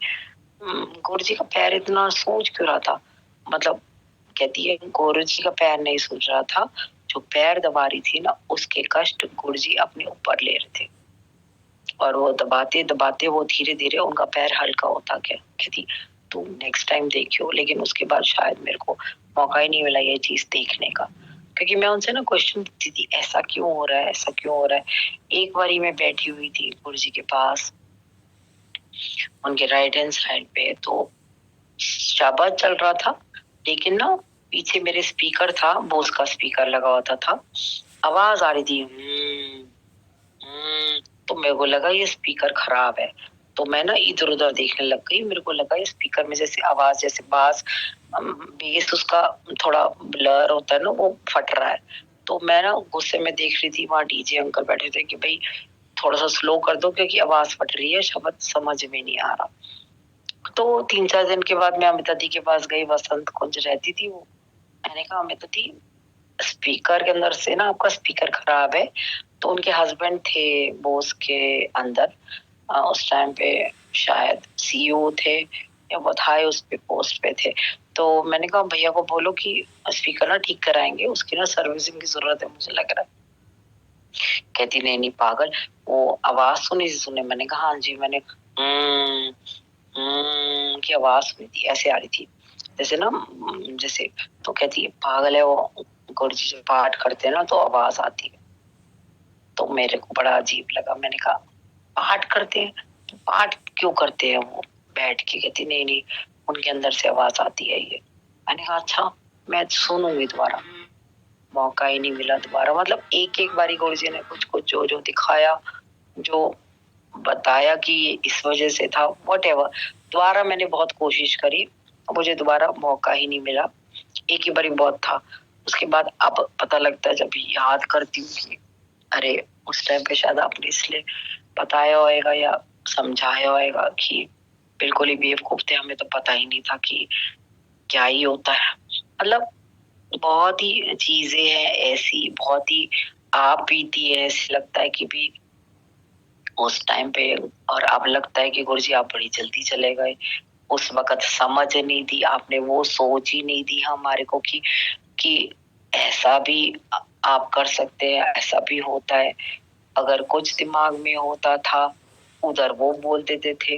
गुरुजी का पैर इतना सूज क्यों रहा था? मतलब कहती है गुरुजी का पैर नहीं सूज रहा था, जो पैर दबा रही थी ना उसके कष्ट गुरुजी अपने ऊपर ले रहे थे, और वो दबाते दबाते वो धीरे धीरे उनका पैर हल्का होता गया। कहती तू नेक्स्ट टाइम देखियो। लेकिन उसके बाद शायद मेरे को मौका ही नहीं मिला ये चीज देखने का, क्योंकि मैं उनसे ना क्वेश्चन पूछती थी ऐसा क्यों हो रहा है, ऐसा क्यों हो रहा है। एक बारी मैं बैठी हुई थी गुरुजी के पास उनके राइट हैंड साइड पे, तो शब्द चल रहा था, लेकिन ना पीछे मेरे स्पीकर था, बोस का स्पीकर लगा होता था, आवाज आ रही थी तो मेरे को लगा ये स्पीकर खराब है। तो मैं ना इधर उधर देखने लग गई। मेरे को लगा ये स्पीकर में जैसे आवाज, जैसे बास बेस उसका थोड़ा ब्लर होता है ना, वो फट रहा है। तो मैं ना गुस्से में देख रही थी, वहां डीजे अंकल बैठे थे कि भाई थोड़ा सा स्लो कर दो क्योंकि आवाज फट रही है, शब्द समझ में नहीं आ रहा। तो 3-4 दिन के बाद मैं अमिता दी के पास गई, वसंत कुंज रहती थी वो। मैंने कहा अमिता दी स्पीकर के अंदर से ना आपका स्पीकर खराब है। तो उनके हस्बैंड थे बोस के अंदर, उस टाइम पे शायद सीईओ थे या बहुत हाई उस पे पोस्ट पे थे। तो मैंने कहा भैया को बोलो कि स्पीकर ना ठीक कराएंगे, उसकी ना सर्विसिंग की जरूरत है मुझे लग रहा है। कहती नहीं नहीं पागल, वो आवाज सुने। मैंने कहा हाँ जी। मैंने की आवाज सुनी थी, ऐसे आ रही थी जैसे ना जैसे। तो कहती है पागल है वो, गुरुजी जब पाठ करते हैं ना तो आवाज आती है। तो मेरे को बड़ा अजीब लगा। मैंने कहा पाठ करते हैं तो पाठ क्यों करते हैं वो बैठ के? कहती नहीं नहीं उनके अंदर से आवाज आती है ये। मैंने कहा अच्छा मैं सुनूंगी दोबारा। मौका ही नहीं मिला दोबारा। मतलब एक एक बारी गुरुजी ने कुछ कुछ जो जो दिखाया, जो बताया कि इस वजह से था, व्हाटएवर। दोबारा मैंने बहुत कोशिश करी, मुझे दोबारा मौका ही नहीं मिला। एक ही बारी बहुत था। उसके बाद अब पता लगता है जब याद करती हूँ कि अरे उस टाइम पे शायद आपने इसलिए बताया होएगा या समझाया होएगा कि बिल्कुल ही बेवकूफ थे, हमें तो पता ही नहीं था कि क्या ही होता है। मतलब बहुत ही चीजें हैं ऐसी, बहुत ही आप बीती है, ऐसे लगता है कि भी उस टाइम पे, और अब लगता है कि गुरुजी आप बड़ी जल्दी चले गए। उस वक्त समझ नहीं दी आपने, वो सोच ही नहीं दी हमारे को कि ऐसा भी आप कर सकते हैं, ऐसा भी होता है। अगर कुछ दिमाग में होता था, उधर वो बोल देते थे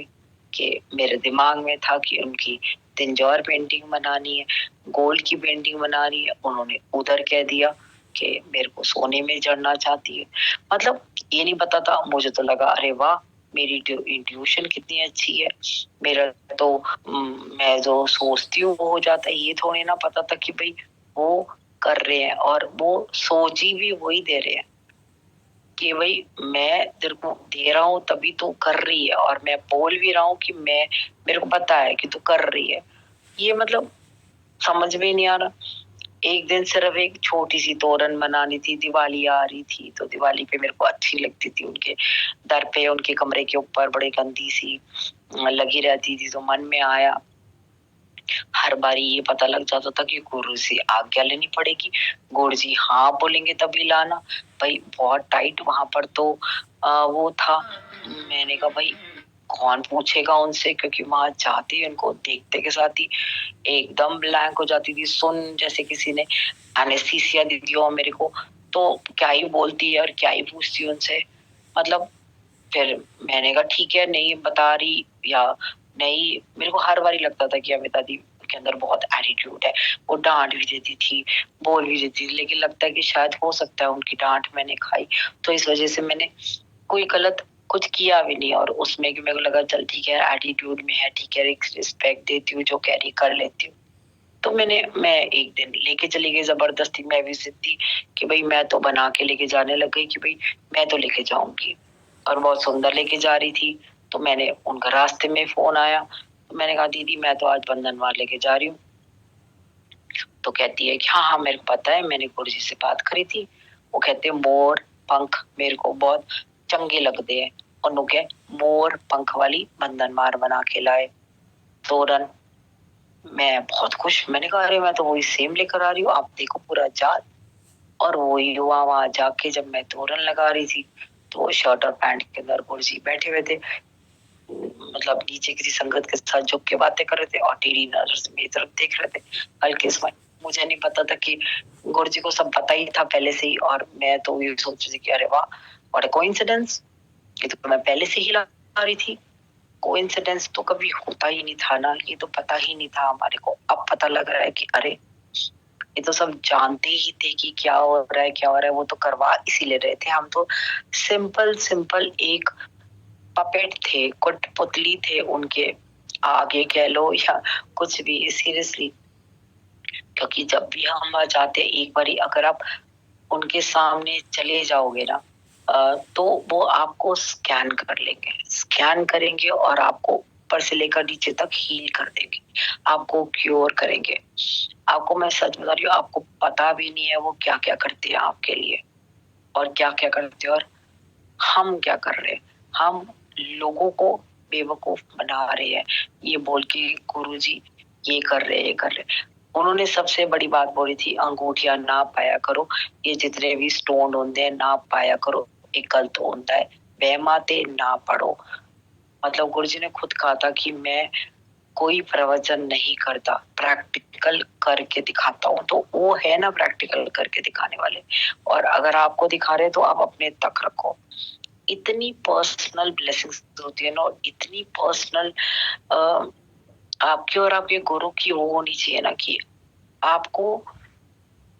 कि मेरे दिमाग में था कि उनकी तिंजौर पेंटिंग बनानी है, गोल्ड की पेंटिंग बनानी है, उन्होंने उधर कह दिया कि मेरे को सोने में जड़ना चाहती है। मतलब ये नहीं पता था। मुझे तो लगा अरे वाह, मेरी इंट्यूशन कितनी अच्छी है, मेरा तो मैं जो सोचती हूँ वो हो जाता है। ये थोड़ी ना पता था कि भाई वो कर रहे हैं और वो सोची भी वही दे रहे हैं कि भाई मैं तेरे को दे रहा हूँ तभी तू कर रही है, और मैं बोल भी रहा हूँ कि मैं, मेरे को पता है कि तू कर रही है। ये मतलब समझ में नहीं आ रहा। एक दिन सिर्फ एक छोटी सी तोरण बनानी थी, दिवाली आ रही थी, तो दिवाली पे मेरे को अच्छी लगती थी उनके दर पे, उनके कमरे के ऊपर बड़े गंदी सी लगी रहती थी, तो मन में आया। हर बारी ये पता लग जाता था कि गुरु से आज्ञा लेनी पड़ेगी, गुरु जी हाँ बोलेंगे तभी लाना। भाई बहुत टाइट वहां पर तो वो था। मैंने कहा भाई कौन पूछेगा उनसे, क्योंकि वहां जाते ही उनको देखते के साथ ही एकदम ब्लैंक हो जाती थी, सुन जैसे किसी ने एनेस्थीसिया दे दिया हो मेरे को। तो क्या ही बोलती है और क्या ही पूछती है उनसे। मतलब फिर मैंने कहा ठीक है, नहीं बता रही या नहीं। मेरे को हर बार ही लगता था कि अमिता दी के अंदर बहुत एटीट्यूड है, वो डांट भी देती थी, बोल भी देती थी, लेकिन लगता है कि शायद हो सकता है उनकी डांट मैंने खाई, तो इस वजह से मैंने कोई गलत कुछ किया भी नहीं। और उसमें कि मेरे को लगा चल ठीक है, एटीट्यूड में है, ठीक है, रिस्पेक्ट देती हूँ, जो कैरी कर लेती हूँ। तो मैं एक दिन लेके चली गई जबरदस्ती, मैं भी जिद्दी कि भाई मैं तो बना के लेके जाने लग गई कि भाई मैं तो लेके जाऊंगी, और बहुत सुंदर लेके जा रही थी। तो मैंने उनका रास्ते में फोन आया, तो मैंने कहा दीदी मैं तो आज बंधनवार लेके जा रही हूँ। तो कहती है कि हाँ हाँ मेरे को पता है, मैंने गुरु जी से बात करी थी। वो कहते हैं मोर पंख मेरे को बहुत चंगे लगते हैं, और क्या मोर पंख वाली बंधनवार बना के लाए तोरण। मैं बहुत खुश, मैंने कहा अरे मैं तो वही सेम लेकर आ रही हूँ, आप देखो पूरा जाल। और वही हुआ, वहां जाके जब मैं तोरण लगा रही थी, तो शर्ट और पैंट के अंदर गुरु जी बैठे हुए थे, मतलब नीचे किसी संगत के साथ झुक के बातें कर रहे थे, और टेढ़ी नजर से मेरी तरफ देख रहे थे, हल्के स्माइल। मुझे नहीं पता था कि गुरु जी को सब पता ही था पहले से ही, और मैं तो ये सोच रही थी कि अरे वाह व्हाट अ कोइंसिडेंस, ये तो मैं पहले से ही ला रही थी। कोइंसिडेंस तो कभी होता ही नहीं था ना, ये तो पता ही नहीं था हमारे को। अब पता लग रहा है कि अरे ये तो सब जानते ही थे कि क्या हो रहा है, क्या हो रहा है, वो तो करवा इसीलिए रहे थे। हम तो सिंपल सिंपल एक पपेट थे, कठपुतली थे उनके आगे कह लो, या कुछ भी सीरियसली। क्योंकि जब भी हम वहां जाते, एक बारी अगर आप उनके सामने चले जाओगे ना, तो वो आपको स्कैन कर लेंगे, स्कैन करेंगे और आपको ऊपर से लेकर नीचे तक हील कर देंगे, आपको क्योर करेंगे। आपको मैं सच बता रही हूँ, आपको पता भी नहीं है वो क्या क्या करते हैं आपके लिए, और क्या क्या करते हैं, और हम क्या कर रहे हैं। हम लोगों को बेवकूफ बना रहे हैं, ये बोल के गुरुजी ये कर रहे, ये कर रहे। उन्होंने सबसे बड़ी बात बोली थी, अंगूठियां ना पाया करो, ये जितने भी स्टोन होते हैं ना पाया करो, एक गलत होता है, वहमाते ना पढ़ो। मतलब गुरुजी ने खुद कहा था कि मैं कोई प्रवचन नहीं करता, प्रैक्टिकल करके दिखाता हूँ। तो वो है ना प्रैक्टिकल करके दिखाने वाले, और अगर आपको दिखा रहे तो आप अपने तक रखो। इतनी पर्सनल ब्लेसिंग्स होती है ना, और इतनी पर्सनल आपकी और आपके गुरु की वो होनी चाहिए ना, कि आपको,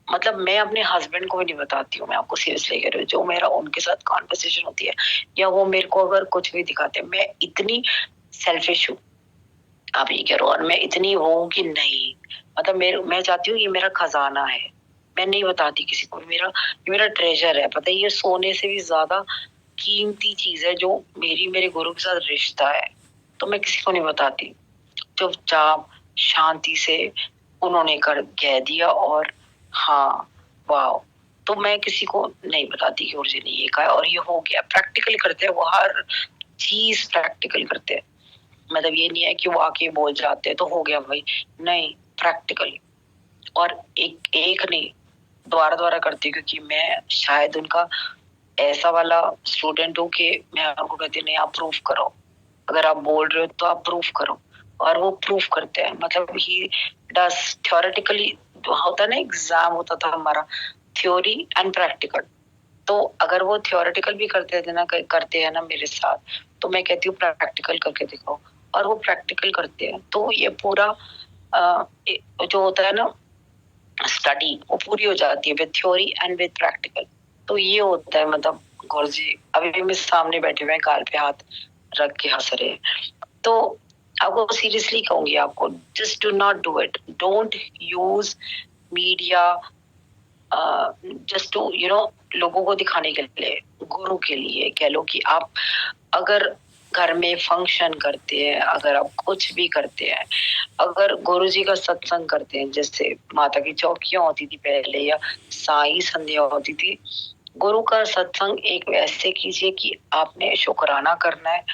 मतलब मैं अपने हस्बैंड को भी नहीं बताती हूँ, मैं आपको सीरियसली कह रही हूँ, जो मेरा उनके साथ कॉन्वर्सेशन होती है, या वो मेरे को अगर कुछ भी दिखाते हैं, मैं इतनी सेल्फिश हूँ, आप ये कह रहे हो, और मैं इतनी वो हूँ कि नहीं, मतलब मैं चाहती हूँ ये मेरा खजाना है, मैं नहीं बताती किसी को। ये मेरा ट्रेजर है, पता है, ये सोने से भी ज्यादा कीमती चीज है, जो मेरे गुरु के साथ रिश्ता है। तो मैं किसी को नहीं बताती, चुपचाप शांति से उन्होंने कर कह दिया, और हाँ वाह। तो मैं किसी को नहीं बताती कि उर्जी ने ये कहा और ये हो गया। प्रैक्टिकल करते हैं वो, हर चीज प्रैक्टिकल करते हैं। मतलब ये नहीं है कि वो आके बोल जाते हैं तो हो गया भाई, नहीं, प्रैक्टिकल। और एक एक नहीं, दोबारा दोबारा करती, क्योंकि मैं शायद उनका ऐसा वाला स्टूडेंट हूँ कि मैं उनको कहती नहीं, आप प्रूफ करो, अगर आप बोल रहे हो तो आप प्रूफ करो, और वो प्रूफ करते हैं। मतलब ही डज थ्योरेटिकली, होता ना एग्जाम होता था हमारा, थ्योरी एंड प्रैक्टिकल। तो अगर वो थियोरेटिकल भी करते हैं ना मेरे साथ, तो मैं कहती हूँ प्रैक्टिकल करके दिखाओ, और वो प्रैक्टिकल करते हैं। तो ये पूरा जो होता है ना स्टडी, वो पूरी हो जाती है with theory and with practical. तो ये होता है, मतलब गुरुजी अभी भी मेरे सामने बैठे हुए हैं, गाल पे हाथ रख के हंस रहे हैं। तो आपको सीरियसली कहूंगी, आपको just do not do it, don't use media just to लोगों को दिखाने के लिए, गुरु के लिए कह लो कि आप अगर घर में फंक्शन करते हैं, अगर आप कुछ भी करते हैं, अगर गुरुजी का सत्संग करते हैं, जैसे माता की चौकियां होती थी पहले, या साई संध्या होती थी, गुरु का सत्संग एक वैसे कीजिए कि आपने शुक्राना करना है।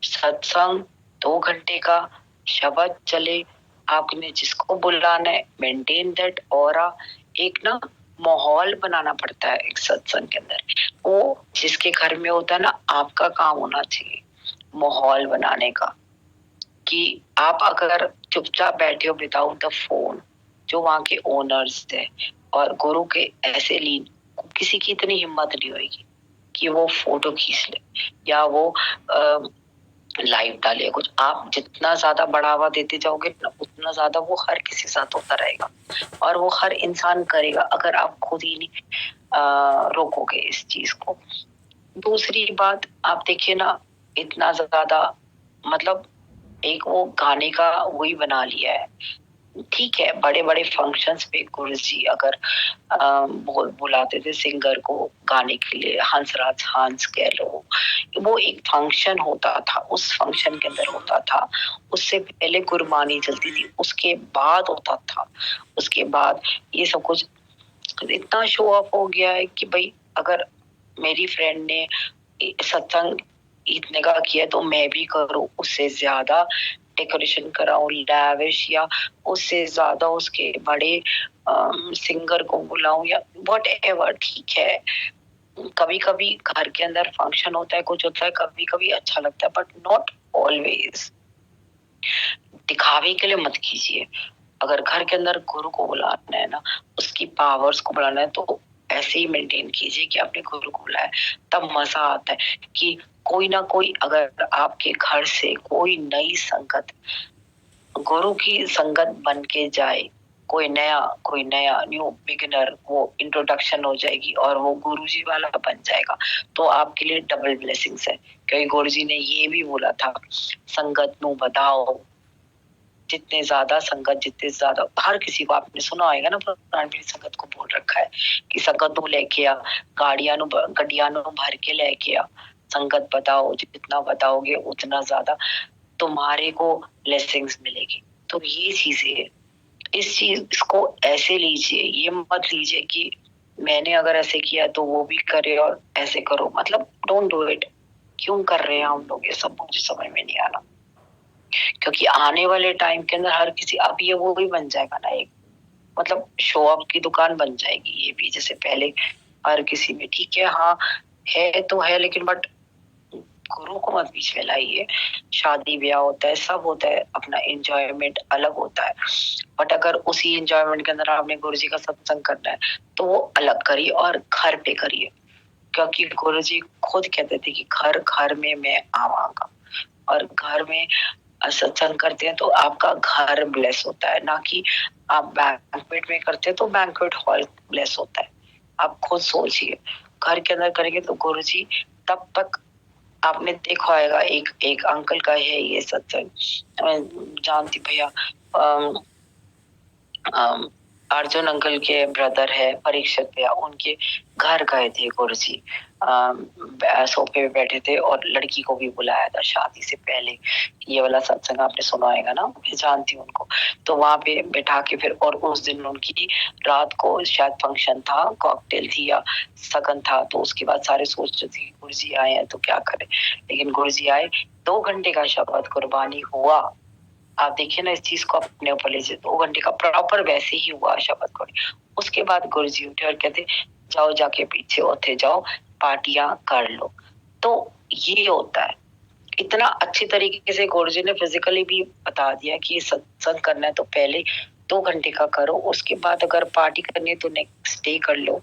सत्संग 2 घंटे का, शब्द चले, आपने जिसको बुलाना है, मेंटेन दैट ऑरा। एक ना माहौल बनाना पड़ता है एक सत्संग के अंदर, वो जिसके घर में होता है ना, आपका काम होना चाहिए माहौल बनाने का। कि आप अगर चुपचाप बैठे हो विदाउट द फोन, जो वहां के ओनर्स थे और गुरु के ऐसे लीन, किसी की इतनी हिम्मत नहीं होगी कि वो फोटो खींच ले या वो लाइव डाले कुछ। आप जितना ज्यादा बढ़ावा देते जाओगे ना, उतना ज्यादा वो हर किसी के साथ होता रहेगा, और वो हर इंसान करेगा अगर आप खुद ही नहीं रोकोगे इस चीज को। दूसरी बात, आप देखिए ना, इतना ज्यादा मतलब एक वो गाने का वही बना लिया है। ठीक है, बड़े बड़े फंक्शंस पे गुरुजी अगर बुलाते थे सिंगर को गाने के लिए, हंसराज हंस कह लो, वो एक फंक्शन होता था, उस फंक्शन के अंदर होता था। उससे पहले गुरबानी चलती थी, उसके बाद होता था, उसके बाद ये सब कुछ इतना शो ऑफ हो गया है कि भाई अगर मेरी फ्रेंड ने सत्संग इतने का किया तो मैं भी करूं, उससे ज्यादा डेकोरेशन कराऊं लैविश, या उससे ज्यादा उसके बड़े सिंगर को बुलाऊं, या वट एवर। ठीक है, कभी कभी घर के अंदर फंक्शन होता है, कुछ होता है, कभी कभी अच्छा लगता है, बट नॉट ऑलवेज। दिखावे के लिए मत कीजिए। अगर घर के अंदर गुरु को बुलाना है ना, उसकी पावर्स को बुलाना है, तो ऐसे ही मेंटेन कीजिए कि आपने गुरु को बुलाया। तब मजा आता है कि कोई ना कोई अगर आपके घर से कोई नई संगत गुरु की संगत बन के जाए, कोई नया न्यू बिगिनर, वो इंट्रोडक्शन हो जाएगी और वो गुरुजी वाला बन जाएगा, तो आपके लिए डबल ब्लेसिंग्स है। क्योंकि गुरुजी ने ये भी बोला था, संगत नु बताओ, जितने ज्यादा संगत, जितने ज्यादा, हर किसी को आपने सुना होगा ना, पुरानी पीढ़ी संगत को बोल रखा है कि संगत नु लेके आ, गड्डियां नु भर के लेके आ, संगत बताओ, जितना बताओगे उतना ज्यादा तुम्हारे को ब्लेसिंग्स मिलेगी। तो ये चीजें, इस चीज को ऐसे लीजिए, ये मत लीजिए कि मैंने अगर ऐसे किया तो वो भी करे और ऐसे करो, मतलब डोंट डू इट। क्यों कर रहे हैं हम लोग ये सब, मुझे समझ में नहीं आना। क्योंकि आने वाले टाइम के अंदर हर किसी, अब ये वो भी बन जाएगा ना एक, मतलब शो ऑफ की दुकान बन जाएगी ये भी। जैसे पहले हर किसी में, ठीक है हाँ है तो है, लेकिन बट गुरु को मत बीच में लाइए। शादी ब्याह होता है, सब होता है, अपना एंजॉयमेंट अलग होता है, बट अगर उसी एंजॉयमेंट के अंदर आपने गुरु जी का सत्संग करना है, तो वो अलग करिए और घर पे करिए। क्योंकि गुरु जी खुद कहते थे कि घर घर में मैं आवांगा, और घर में सत्संग करते हैं तो आपका घर ब्लेस होता है, ना कि आप बैंक्वेट में करते हैं तो बैंक्वेट हॉल ब्लेस होता है। आप खुद सोचिए, घर के अंदर करेंगे तो गुरु जी तब तक, आपने देखा होगा एक एक अंकल का है ये सत्संग, जानती भैया, अर्जुन अंकल के ब्रदर है परीक्षित भैया, उनके घर गए थे गुरुजी, सोफे पे बैठे थे और लड़की को भी बुलाया था शादी से पहले। ये वाला सत्संग आपने सुना होगा ना, मैं जानती हूँ उनको। तो वहां पे बैठा के फिर, और उस दिन उनकी रात को शायद फंक्शन था, कॉकटेल थी या सगन था, तो उसके बाद सारे सोच रहे थे गुरुजी आए हैं तो क्या करें, लेकिन गुरुजी आए, 2 घंटे का शब्द कुर्बानी हुआ। आप देखिए ना इस चीज को अपने ऊपर लीजिए, 2 घंटे का प्रॉपर वैसे ही हुआ शब्द को। उसके बाद गुरुजी उठे और कहते, जाओ जाके पीछे होते जाओ, पार्टियां कर लो। तो ये होता है, इतना अच्छी तरीके से गुरुजी ने फिजिकली भी बता दिया कि सत्संग करना है तो पहले 2 घंटे का करो, उसके बाद अगर पार्टी करनी है तो नेक्स्ट डे कर लो,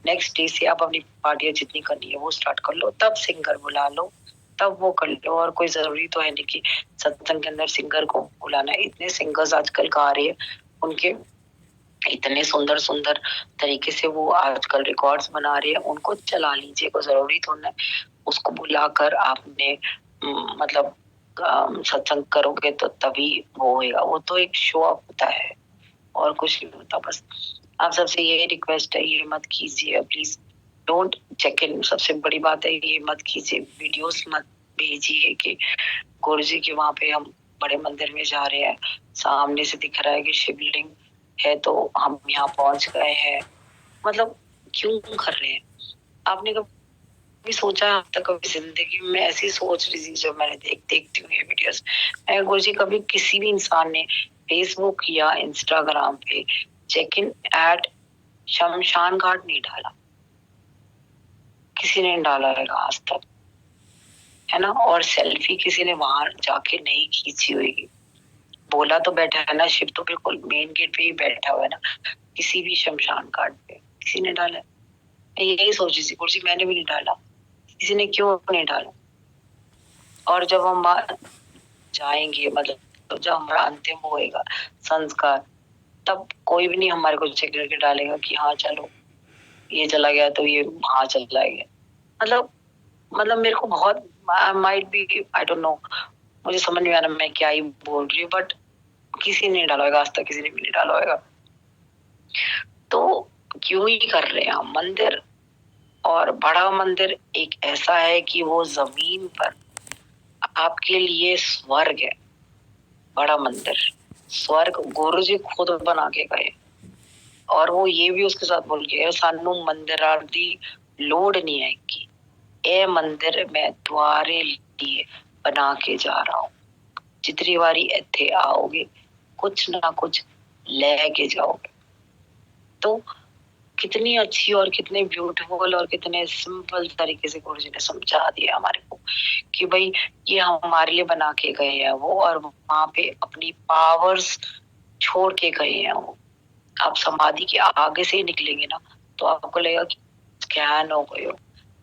नेक्स्ट डे से आप अपनी पार्टियां जितनी करनी है वो स्टार्ट कर लो, तब सिंगर बुला लो, तब वो कर लो। और कोई जरूरी तो है नहीं कि सत्संग के अंदर सिंगर को बुलाना है। इतने सिंगर्स आजकल गा रहे हैं, उनके इतने सुंदर सुंदर तरीके से वो आजकल रिकॉर्ड्स बना रहे हैं, उनको चला लीजिए, कोई जरूरी तो नहीं उसको बुलाकर आपने मतलब सत्संग करोगे तो तभी वो होएगा। वो तो एक शो अप होता है और कुछ नहीं होता। बस आप सबसे ये रिक्वेस्ट है, ये मत कीजिए प्लीज, डोंट चेक इन। सबसे बड़ी बात है ये मत कीजिए, वीडियोस मत भेजिए कि गुरु जी के वहां पे हम बड़े मंदिर में जा रहे हैं, सामने से दिख रहा है कि शिवलिंग है तो हम यहाँ पहुंच गए हैं। मतलब क्यों कर रहे हैं? आपने कभी सोचा अब तक? कभी जिंदगी में ऐसी सोच रही थी जब मैंने देखती हूँ ये वीडियोस, मैं गुरु जी कभी किसी भी इंसान ने फेसबुक या इंस्टाग्राम पे चेक इन एट शमशान घाट नहीं डाला, किसी ने डाला है आज तक, है ना? और सेल्फी किसी ने वहां जाके नहीं खींची हुई। बोला तो बैठा है ना, शिव तो बिल्कुल मेन गेट पे ही बैठा हुआ है ना, किसी भी शमशान घाट पे किसी ने डाला? मैं यही सोच रही थी गुरु जी, मैंने भी नहीं डाला, किसी ने क्यों नहीं डाला? और जब हम जाएंगे, मतलब तो जब हमारा अंतिम होएगा संस्कार, तब कोई भी नहीं हमारे को चेक करके डालेगा कि हाँ चलो ये चला गया तो ये वहां चला गया। मतलब मेरे को बहुत might be, I don't know, मुझे समझ नहीं आ रहा मैं क्या ही बोल रही हूँ, बट किसी ने डाला होगा, आज तक किसी ने भी नहीं डाला होगा। तो क्यों ही कर रहे हैं हम? मंदिर और बड़ा मंदिर एक ऐसा है कि वो जमीन पर आपके लिए स्वर्ग है। बड़ा मंदिर स्वर्ग गुरु जी खुद बना के गए, और वो ये भी उसके साथ बोल गए सानू मंदिर दी लोड नहीं है कि ए मंदिर मैं तुम्हारे लिए बना के जा रहा हूँ, जितनी बारी इत्थे आओगे कुछ ना कुछ लेके जाओगे। तो कितनी अच्छी और कितने ब्यूटीफुल और कितने सिंपल तरीके से गुरु जी ने समझा दिया हमारे को कि भाई ये हमारे लिए बना के गए हैं वो, और वहां पे अपनी पावर्स छोड़ के गए हैं वो। आप समाधि के आगे से ही निकलेंगे ना तो आपको लगेगा कि स्कैन हो गए हो,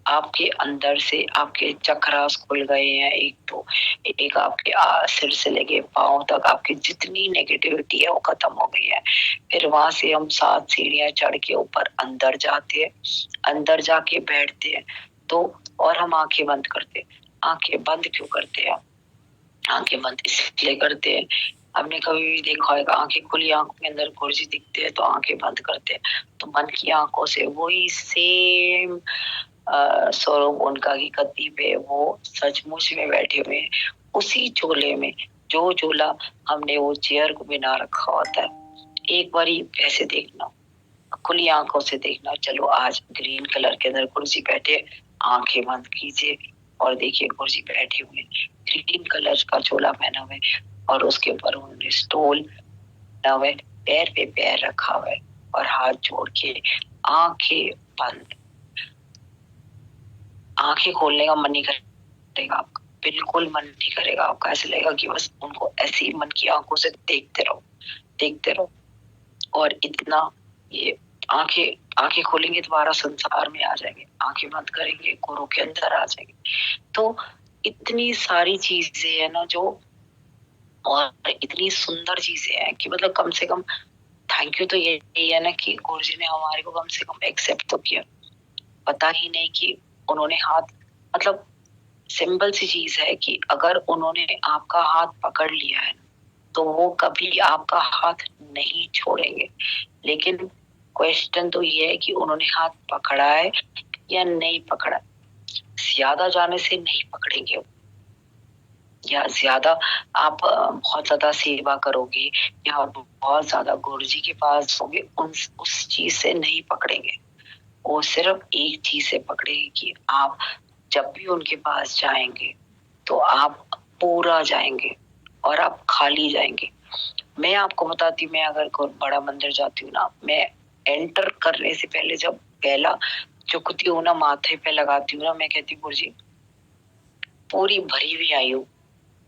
आपके अंदर से आपके चक्रास खुल गए हैं। एक तो एक आपके सिर से लेके पांव तक आपकी जितनी नेगेटिविटी है वो खत्म हो गई है। फिर वहां से हम 7 सीढ़ियां चढ़ के ऊपर अंदर जाते हैं, अंदर जाके बैठते हैं तो, और हम आंखें बंद करते हैं। आंखें बंद क्यों करते हैं? आंखें बंद इसलिए करते हैं, आपने कभी भी देखा होगा आंखें खुली आंखों के अंदर गुरु जी दिखते हैं तो आंखें बंद करते हैं, तो मन की आंखों से वही सेम स्वरूप उनका की गद्दी पे वो सचमुच में बैठे हुए हैं, उसी चोले में जो चोला हमने वो चेयर को बिना रखा होता है। एक बारी ऐसे देखना, खुली आंखों से देखना। चलो आज ग्रीन कलर के अंदर कुर्सी बैठे, आंखें बंद कीजिए और देखिए कुर्सी बैठे हुए, ग्रीन कलर का चोला पहना हुआ है और उसके ऊपर उन्होंने स्टोल बना हुआ है, पैर पे पैर रखा हुआ है और हाथ जोड़ के आंखें बंद। आंखें खोलने का मन नहीं करेगा आपका, बिल्कुल मन नहीं करेगा आपका। ऐसे लगेगा कि बस उनको ऐसे ही मन की आंखों से देखते रहो, देखते रहो। और इतना ये आंखें आंखें खोलेंगे दोबारा संसार में आ जाएंगे, आंखें बंद करेंगे गुरु के अंदर आ जाएंगे। तो इतनी सारी चीजें है ना जो, और इतनी सुंदर चीजें हैं कि मतलब कम से कम थैंक यू तो यही है ना कि गुरु जी ने हमारे को कम से कम एक्सेप्ट तो किया। पता ही नहीं कि उन्होंने हाथ, मतलब सिंपल सी चीज है कि अगर उन्होंने आपका हाथ पकड़ लिया है तो वो कभी आपका हाथ नहीं छोड़ेंगे। लेकिन क्वेश्चन तो ये है कि उन्होंने हाथ पकड़ा है या नहीं पकड़ा। ज्यादा जाने से नहीं पकड़ेंगे, या ज्यादा आप बहुत ज्यादा सेवा करोगे या बहुत ज्यादा गुरु जी के पास होगे, उस चीज से नहीं पकड़ेंगे। वो सिर्फ एक चीज से पकड़ेंगे कि आप जब भी उनके पास जाएंगे तो आप पूरा जाएंगे और आप खाली जाएंगे। मैं आपको बताती हूँ, मैं अगर कोई बड़ा मंदिर जाती हूँ ना, मैं एंटर करने से पहले जब पहला चुकती हूँ ना, माथे पे लगाती हूँ ना, मैं कहती हूँ गुरु जी पूरी भरी हुई आई हूँ,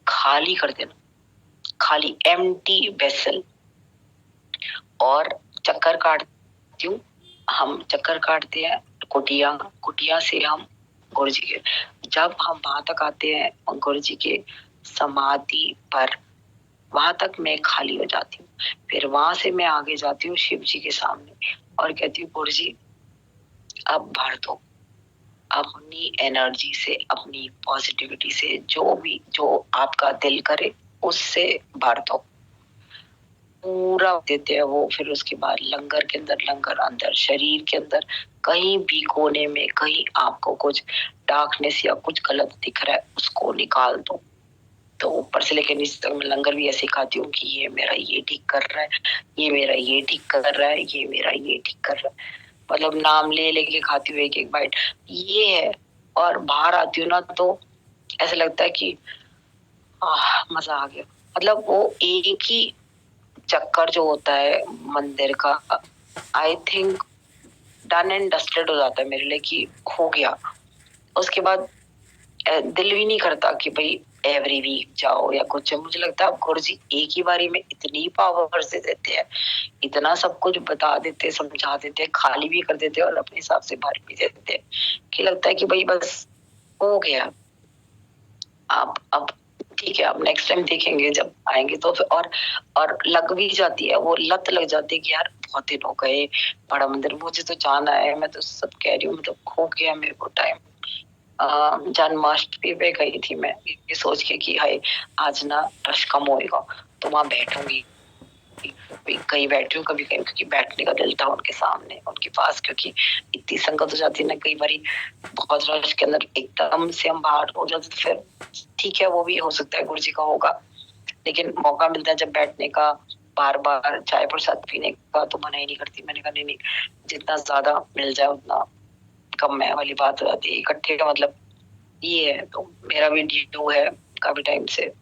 खाली कर देना, खाली एम्प्टी वेसल, और चक्कर काटती हूँ, हम चक्कर काटते हैं कुटिया, कुटिया से हम गुरुजी के, जब हम वहां तक आते हैं गुरुजी के समाधि पर, वहां तक मैं खाली हो जाती हूँ। फिर वहां से मैं आगे जाती हूँ शिव जी के सामने और कहती हूँ गुरुजी अब भर दो, अपनी एनर्जी से, अपनी पॉजिटिविटी से, जो भी जो आपका दिल करे उससे भर दो। पूरा देते हैं वो। फिर उसके बाद लंगर के अंदर, लंगर अंदर, शरीर के अंदर कहीं भी कोने में कहीं आपको कुछ डार्कनेस या कुछ गलत दिख रहा है उसको निकाल दो। तो ऊपर से लेकर नीचे तक मैं लंगर भी ऐसे खाती हूँ कि ये मेरा ये ठीक कर रहा है, ये मेरा ये ठीक कर रहा है, ये मेरा ये ठीक कर रहा है, मतलब नाम ले लेके खाती हूँ एक एक बाइट, ये है। और बाहर आती हूँ ना तो ऐसा लगता है कि मजा आ गया। मतलब वो एक ही चक्कर जो होता है मंदिर का, I think done and dusted हो जाता है मेरे लिए कि हो गया। उसके बाद दिल भी नहीं करता कि भाई एवरी वीक जाओ या कुछ। मुझे लगता है गुरुजी एक ही बारी में इतनी पावर से देते हैं, इतना सब कुछ बता देते, समझा देते, खाली भी कर देते और अपने हिसाब से भर भी देते कि लगता है कि भाई बस हो गया। आप अब ठीक है, अब नेक्स्ट टाइम देखेंगे जब आएंगे तो फिर और लग भी जाती है, वो लत लग जाती है कि यार बहुत दिन हो गए बड़ा मंदिर, मुझे तो जाना है। मैं तो सब कह रही हूँ, मतलब खो गया मेरे को टाइम। जन्माष्टमी पे गई थी मैं ये सोच के कि हाय आज ना रश कम होएगा तो वहां बैठूंगी, कहीं बैठी हूँ कभी कहीं, क्योंकि बैठने का दिल था उनके सामने उनके पास, क्योंकि इतनी संगत हो जाती है ना कई बारी बहुत रश के अंदर एकदम से हम बाहर हो जाते, तो फिर ठीक है वो भी हो सकता है गुरुजी का होगा, लेकिन मौका मिलता है जब बैठने का, बार बार चाय प्रसाद पीने का, तो मना ही नहीं करती। मैंने कहा नहीं, जितना ज्यादा मिल जाए उतना कम है वाली बात हो जाती है। इकट्ठे का मतलब ये है। तो मेरा भी ड्यू है काफी टाइम से।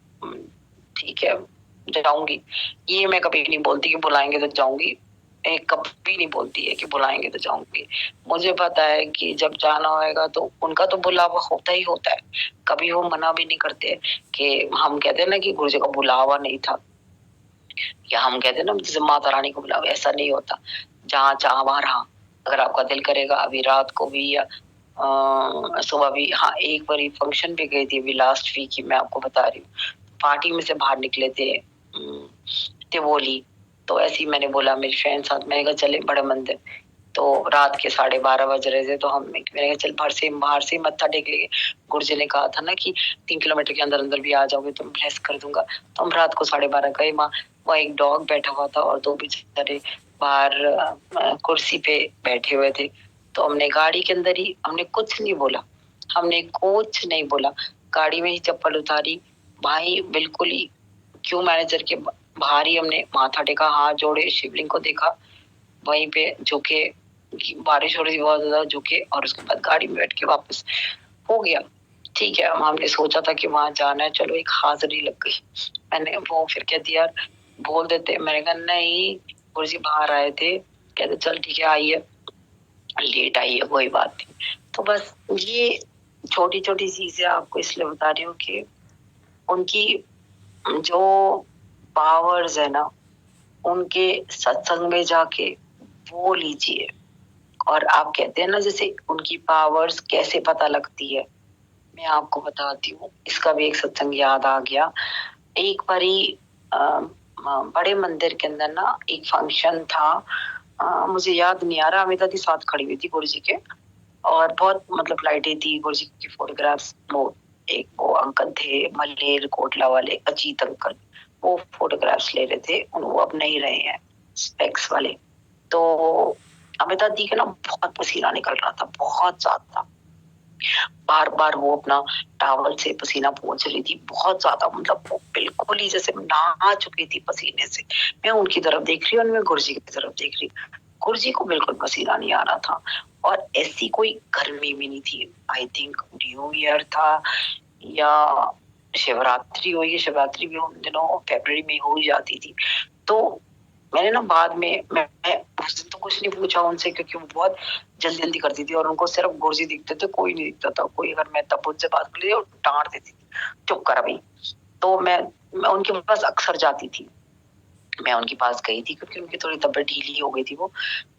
ठीक है जाऊंगी, ये मैं कभी नहीं बोलती कि बुलाएंगे तो जाऊंगी, कभी नहीं बोलती है कि बुलाएंगे तो जाऊंगी। मुझे पता है कि जब जाना होगा तो उनका तो बुलावा होता ही होता है, कभी वो मना भी नहीं करते। कि हम कहते हैं ना कि गुरु जी का बुलावा नहीं था, या हम कहते हैं ना जैसे माता रानी को बुलावा, ऐसा नहीं होता। जहाँ चाह वहां रहा, अगर आपका दिल करेगा अभी रात को भी या सुबह भी। हाँ एक बार फंक्शन पे गई थी अभी लास्ट वीक ही, मैं आपको बता रही हूँ, पार्टी में से बाहर निकले थे तिवोली, तो ऐसे ही मैंने बोला मेरी फ्रेंड साथ, मैंने कहा चले बड़े मंदिर, तो रात के 12:30 बज रहे थे, तो मैंने कहा चल बाहर से मत्था टेक लेंगे। गुरुजी ने कहा था ना कि 3 किलोमीटर के अंदर अंदर भी आ जाओगे तो ब्लेस कर दूंगा। तो हम रात को 12:30 गए, वहाँ एक डॉग बैठा हुआ था और 2 बेचारे बाहर कुर्सी पे बैठे हुए थे। तो हमने गाड़ी के अंदर ही, हमने कुछ नहीं बोला, हमने कुछ नहीं बोला, गाड़ी में ही चप्पल उतारी, भाई बिल्कुल ही क्यों मैनेजर के बाहर ही हमने माथा टेका, हाथ जोड़े, शिवलिंग को देखा, वहीं पे झुके, बारिश हो रही थी बहुत ज्यादा, झुके और उसके बाद गाड़ी में बैठ के वापस हो गया। ठीक है, हमने सोचा था कि वहां जाना है, चलो एक हाजिरी लग गई। मैंने वो फिर कह दिया बोल देते, मैंने कहा नहीं गुरुजी बाहर आए थे, कहते चल ठीक है आइए, लेट आई है कोई बात नहीं। तो बस ये छोटी छोटी चीजें आपको इसलिए बता रही हूँ कि उनकी जो पावर्स है ना, उनके सत्संग में जाके वो लीजिए। और आप कहते हैं ना जैसे उनकी पावर्स कैसे पता लगती है, मैं आपको बताती हूँ, इसका भी एक सत्संग याद आ गया। एक बारी बड़े मंदिर के अंदर ना एक फंक्शन था, मुझे याद नहीं आ रहा, अमिता जी साथ खड़ी हुई थी गुरुजी के, और बहुत मतलब लाइटें थी, गुरुजी की फोटोग्राफ्स, वो एक वो अंकल थे मलेर कोटला वाले अजीत अंकल, वो फोटोग्राफ्स ले रहे थे, वो अब नहीं रहे हैं, स्पेक्स वाले। तो अमिता दी का ना बहुत पसीना निकल रहा था, बहुत ज्यादा, बार बार वो अपना टावल से पसीना पोंछ रही थी, बहुत ज्यादा, मतलब वो बिल्कुल ही जैसे नहा चुकी थी पसीने से। मैं उनकी तरफ देख रही हूँ और मैं गुरुजी की तरफ देख रही हूँ, गुरुजी को बिल्कुल पसीना नहीं आ रहा था, और ऐसी कोई गर्मी भी नहीं थी। आई थिंक न्यू ईयर था या शिवरात्रि हुई, शिवरात्रि भी उन दिनों फरवरी में हो ही जाती थी। तो मैंने ना बाद में मैं उस दिन तो कुछ नहीं पूछा उनसे, क्योंकि वो बहुत जल्दी जल्दी करती थी और उनको सिर्फ गुरुजी दिखते थे, कोई नहीं दिखता था। कोई अगर मैं तब उनसे बात कर ली और डांट देती थी, चुप कर अभी। तो मैं उनके पास अक्सर जाती थी, मैं उनके पास गई थी क्योंकि उनकी थोड़ी तबीयत ढीली हो गई थी वो।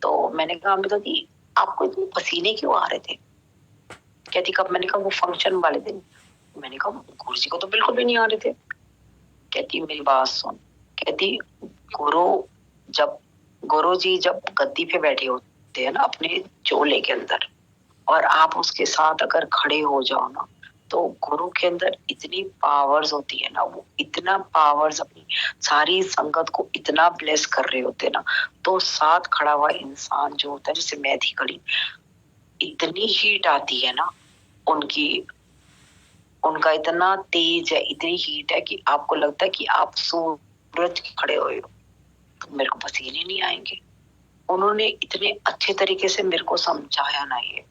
तो मैंने कहा अमृता दी आपको इतने पसीने क्यों आ रहे थे? कहती कब? मैंने कहा वो फंक्शन वाले दिन। मैंने कहा गुरु जी को तो बिल्कुल भी नहीं आ रहे थे। कहती मेरी बात सुन। कहती गुरु जब गुरु जी जब गद्दी पे बैठे होते हैं ना अपने चोले के अंदर, और आप उसके साथ अगर खड़े हो जाओ ना, तो गुरु के अंदर इतनी पावर्स होती है ना, वो इतना पावर्स अपनी सारी संगत को इतना ब्लेस कर रहे होते हैं ना, तो साथ खड़ा हुआ इंसान जो होता है, जैसे मैं थी खड़ी, इतनी हीट आती है ना उनकी, उनका इतना तेज है, इतनी हीट है कि आपको लगता है कि आप सूरज के खड़े हुए हो, तो मेरे को पसीने नहीं आएंगे। उन्होंने इतने अच्छे तरीके से मेरे को समझाया ना, ये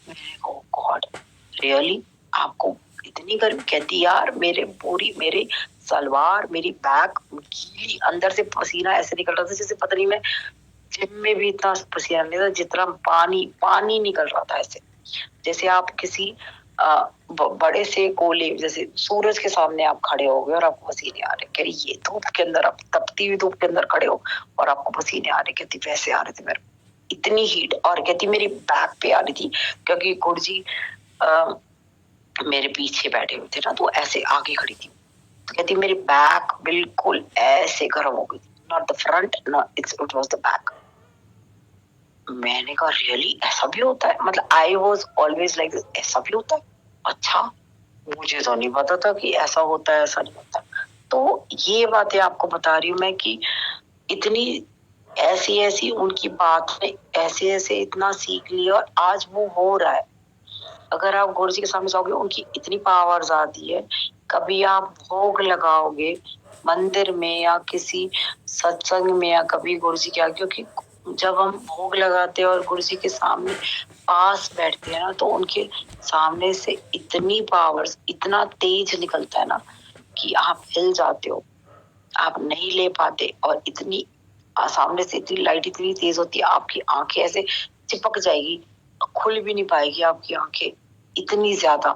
मेरे को गॉड रियली आपको इतनी गर्मी? कहती यार मेरे पूरी मेरे सलवार मेरी बैक गीली, अंदर से पसीना ऐसे निकल रहा था जैसे पता नहीं मैं जिम में भी इतना पसीना नहीं था जितना पानी पानी निकल रहा था, ऐसे जैसे आप किसी बड़े से कोले, जैसे सूरज के सामने आप खड़े हो गए और आपको पसीने आ रहे। कह रही ये धूप के अंदर, आप तपती हुई धूप के अंदर खड़े हो और आपको पसीने आ रहे। कहती वैसे आ रहे थे मेरे, इतनी हीट। और कहती मेरी बैक पे आ रही थी क्योंकि गुरुजी मेरे पीछे बैठे हुए थे ना, तो ऐसे आगे खड़ी थी। तो कहती मेरी बैक बिल्कुल ऐसे गर्म हो गई थी, not the front, not it was the back. मैंने कहा रियली ऐसा भी होता है? मतलब आई वॉज ऑलवेज लाइक ऐसा भी होता है? अच्छा, मुझे तो नहीं पता था कि ऐसा होता है, ऐसा नहीं होता। तो ये बातें आपको बता रही हूँ मैं कि इतनी ऐसी ऐसी उनकी बात में ऐसे ऐसे इतना सीख लिया और आज वो हो रहा है। अगर आप गुरु जी के सामने जाओगे, उनकी इतनी पावर्स आती है। कभी आप भोग लगाओगे मंदिर में या किसी सत्संग में या कभी गुरु जी के आगे, क्योंकि जब हम भोग लगाते हैं और गुरु जी के सामने पास बैठते हैं ना, तो उनके सामने से इतनी पावर्स, इतना तेज निकलता है ना कि आप हिल जाते हो, आप नहीं ले पाते। और इतनी सामने से इतनी लाइट इतनी तेज होती है, आपकी आंखें ऐसे चिपक जाएगी, खुल भी नहीं पाएगी आपकी आंखें, इतनी ज्यादा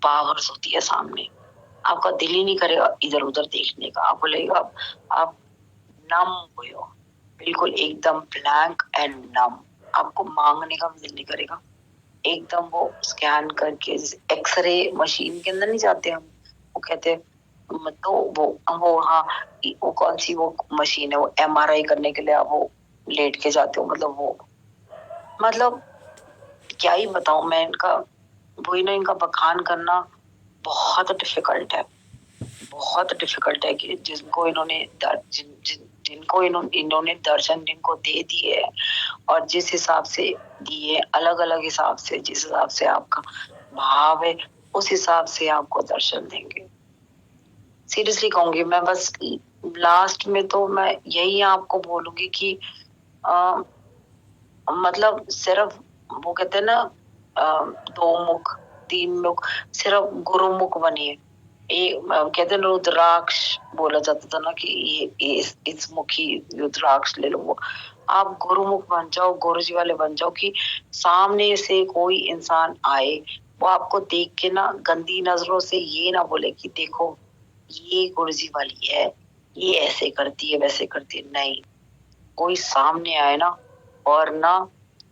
पावर्स होती है सामने। आपका दिल ही नहीं करेगा इधर उधर देखने का, आपको लगेगा आप नम हुए हो, बिल्कुल एकदम ब्लैंक एंड नम। आपको मांगने का भी दिल नहीं करेगा, एकदम वो स्कैन करके, जैसे एक्सरे मशीन के अंदर नहीं जाते हम, वो कहते हैं तो वो हाँ, वो कौन सी वो मशीन है, वो एमआरआई करने के लिए आप वो लेट के जाते हो, मतलब वो, मतलब क्या ही बताऊं मैं इनका, वही ना, इनका बखान करना बहुत डिफिकल्ट है, बहुत डिफिकल्ट है कि जिनको इन्होंने जिनको इन्होंने दर्शन जिनको दे दिए है, और जिस हिसाब से दिए, अलग अलग हिसाब से, जिस हिसाब से आपका भाव है उस हिसाब से आपको दर्शन देंगे। सीरियसली कहूंगी मैं, बस लास्ट में तो मैं यही आपको बोलूंगी कि मतलब सिर्फ वो कहते हैं ना दो मुख तीन मुख, सिर्फ गुरुमुख बनिए। कहते हैं रुद्राक्ष बोला जाता था ना कि ये इस मुखी रुद्राक्ष ले लो, वो आप गुरुमुख बन जाओ, गुरु जी वाले बन जाओ कि सामने से कोई इंसान आए, वो आपको देख के ना गंदी नजरों से ये ना बोले कि देखो ये गुरु जी वाली है, ये ऐसे करती है वैसे करती है। नहीं, कोई सामने आए ना और ना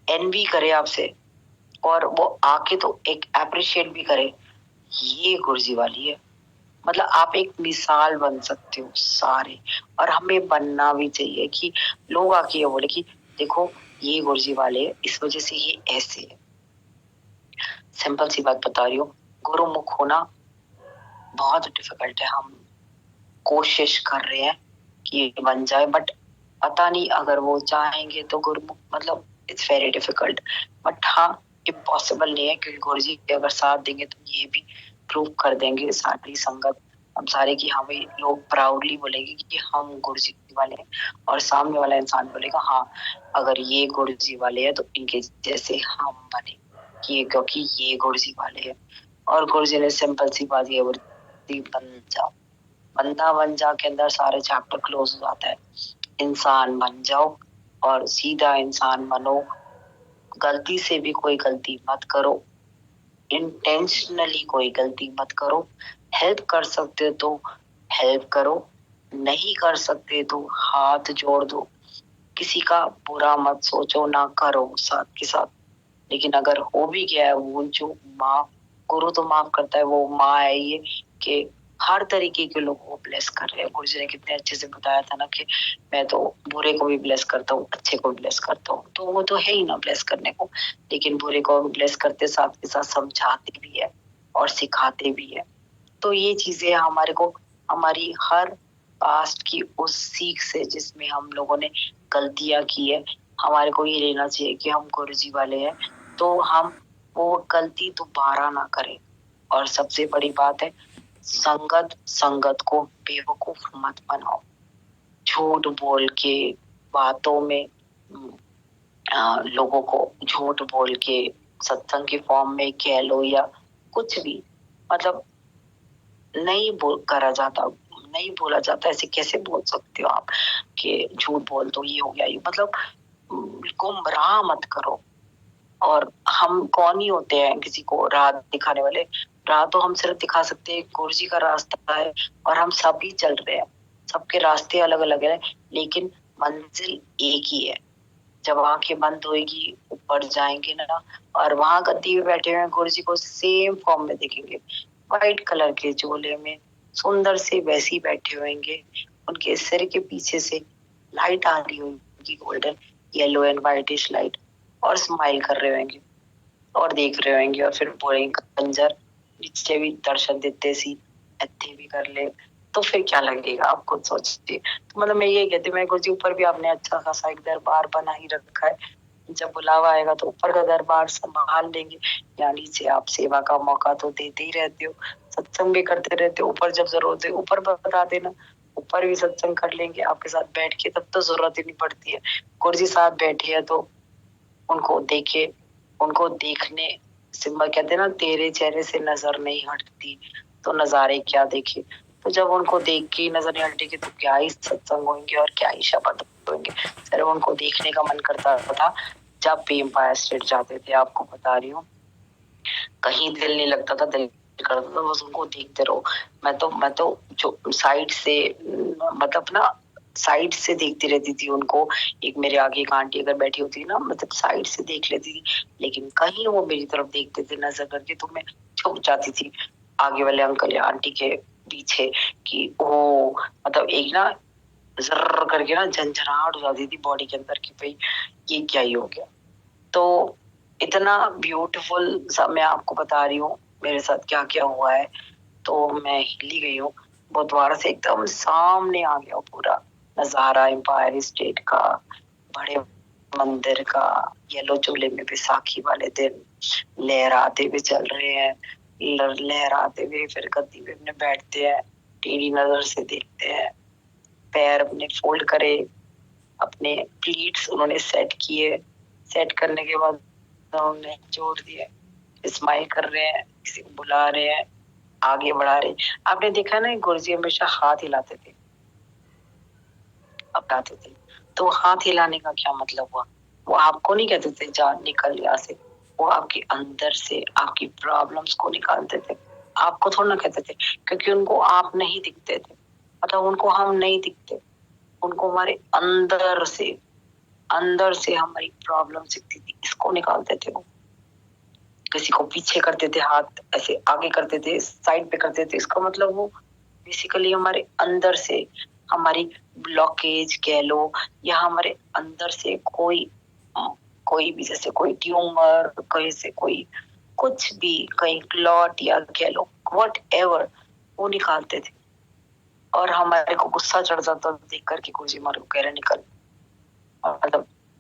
एनवी करे आपसे, और वो आके तो एक अप्रिशिएट भी करे, ये गुरुजी वाली है। मतलब आप एक मिसाल बन सकते हो सारे, और हमें बनना भी चाहिए कि लोग आके ये बोले कि देखो ये गुरुजी वाले है, इस वजह से ये ऐसे है। सिंपल सी बात बता रही हूँ, गुरुमुख होना बहुत डिफिकल्ट है। हम कोशिश कर रहे हैं कि ये बन जाए, बट पता नहीं अगर वो चाहेंगे तो गुरुमुख, मतलब इट्स वेरी डिफिकल्ट। बट हाँ, इम्पॉसिबल नहीं है, क्योंकि गुरु जी अगर साथ देंगे तो ये भी प्रूव कर देंगे सारी संगत, हम सारे की, हमें लोग प्राउडली बोलेंगे कि हम गुरु जी वाले हैं, और सामने वाला इंसान बोलेगा हाँ अगर ये गुरु जी वाले हैं तो इनके जैसे हम बने, कि क्योंकि ये गुरु जी वाले हैं। और गुरु जी ने सिंपल सी बात ये बोली, बन जाओ, बंदा बन जा के अंदर सारे चैप्टर क्लोज हो जाता है। इंसान बन जाओ और सीधा इंसान बनो, गलती से भी कोई गलती मत करो, इंटेंशनली कोई गलती मत करो। हेल्प कर सकते हो तो हेल्प करो, नहीं कर सकते तो हाथ जोड़ दो, किसी का बुरा मत सोचो, ना करो साथ के साथ। लेकिन अगर हो भी गया है वो, जो माफ, गुरु तो माफ करता है, वो माँ है ये कि हर तरीके के लोगों को ब्लेस कर रहे हैं। गुरु जी ने कितने अच्छे से बताया था ना कि मैं तो बुरे को भी ब्लेस करता हूँ, अच्छे को भी ब्लेस करता हूँ। तो वो तो है ही ना ब्लेस करने को, लेकिन बुरे को भी ब्लेस करते साथ के साथ समझाते भी है और सिखाते भी है। तो ये चीजें हमारे को, हमारी हर पास्ट की उस सीख से जिसमें हम लोगों ने गलतियां की है, हमारे को ये लेना चाहिए कि हम गुरु जी वाले हैं, तो हम वो गलती दोबारा ना करें। और सबसे बड़ी बात है, संगत को बेवकूफ मत बनाओ। झूठ बोल के बातों में लोगों को झूठ बोल के सत्संग के फॉर्म में कह लो या कुछ भी, मतलब नहीं बोल करा जाता, नहीं बोला जाता। ऐसे कैसे बोल सकते हो आप कि झूठ बोल दो, ये हो गया ये, मतलब गुमराह मत करो। और हम कौन ही होते हैं किसी को राह दिखाने वाले? राह तो हम सिर्फ दिखा सकते हैं, गुरु जी का रास्ता है और हम सभी चल रहे हैं। सबके रास्ते अलग अलग है, लेकिन मंजिल एक ही है। जब आंखें बंद होएगी, ऊपर जाएंगे ना, और वहां गद्दी में बैठे हुए गुरु जी को सेम फॉर्म में देखेंगे, व्हाइट कलर के झोले में सुंदर से वैसे बैठे होंगे। उनके सिर के पीछे से लाइट आ रही होगी, golden yellow and whitish light, और स्माइल कर रहे होंगे और देख रहे होंगे, और फिर बोलेंगे कंजर नीचे भी दर्शन देते सी, इतने भी कर ले। तो फिर क्या लगेगा, आप खुद सोचिए। तो मतलब मैं ये कहती हूँ, मैं गुरु जी ऊपर भी आपने अच्छा खासा एक दरबार बना ही रखा है। जब बुलावा आएगा तो ऊपर का दरबार संभाल लेंगे, या नीचे आप सेवा का मौका तो देते ही रहते हो, सत्संग भी करते रहते हो। ऊपर जब जरूरत है ऊपर बता देना, ऊपर भी सत्संग कर लेंगे आपके साथ बैठ के, तब तो जरूरत ही नहीं पड़ती है। गुरु जी साथ बैठे हैं तो उनको देखे, उनको देखने से कहते हैं ना, तेरे चेहरे से नजर नहीं हटती तो नजारे क्या देखे। तो जब उनको देख के नजर नहीं हटेगी तो क्या ही सत्संग होंगे और क्या ही शब्द होंगे। सर उनको देखने का मन करता था जब भी एम्पायर स्टेट जाते थे, आपको बता रही हूँ, कहीं दिल नहीं लगता था, दिल करता था बस उनको देखते रहो। मैं तो जो साइड से, मतलब ना साइड से देखती रहती थी उनको। एक मेरे आगे एक आंटी अगर बैठी होती ना, मतलब साइड से देख लेती थी, लेकिन कहीं वो मेरी तरफ देखते थे नजर करके तो मैं छुप जाती थी आगे वाले अंकल या आंटी के पीछे, कि वो मतलब एक ना जर्र करके ना झंझनाहट हो जाती थी बॉडी के अंदर कि भाई ये क्या ही हो गया। तो इतना ब्यूटीफुल सा मैं आपको बता रही हूँ मेरे साथ क्या क्या हुआ है। तो मैं हिली गई हूँ, वो द्वार से एकदम सामने आ गया पूरा नजारा एम्पायर स्टेट का, बड़े मंदिर का। येलो चोले में बैसाखी वाले दिन लहराते हुए चल रहे हैं, लहराते हुए फिर गद्दी पे अपने बैठते हैं, टेढ़ी नजर से देखते हैं, पैर अपने फोल्ड करे, अपने प्लीट्स उन्होंने सेट किए, सेट करने के बाद उन्होंने जोड़ दिए, स्माइल कर रहे हैं, किसी को बुला रहे हैं, आगे बढ़ा रहे। आपने देखा ना गुरुजी हमेशा हाथ हिलाते थे, अपनाते थे। तो हाथ हिलाने का क्या मतलब हुआ? वो आपको नहीं कहते थे जा निकल यहाँ से, वो आपके अंदर से आपकी प्रॉब्लम्स को निकालते थे। आपको थोड़ा ना कहते थे, क्योंकि उनको आप नहीं दिखते थे, मतलब उनको हम नहीं दिखते, उनको हमारे अंदर से हमारी प्रॉब्लम दिखती थी, इसको निकालते थे वो। किसी को पीछे करते थे, हाथ ऐसे आगे करते थे, साइड पे करते थे, इसका मतलब वो बेसिकली हमारे अंदर से हमारी ब्लॉकेज कह लो, या हमारे अंदर से कोई भी, जैसे कोई ट्यूमर, कहीं से कोई कुछ भी, कहीं क्लॉट या कह लो वट एवर, वो निकालते थे। और हमारे को गुस्सा चढ़ जाता देख करके, कुछ हमारे को कह रहे निकल,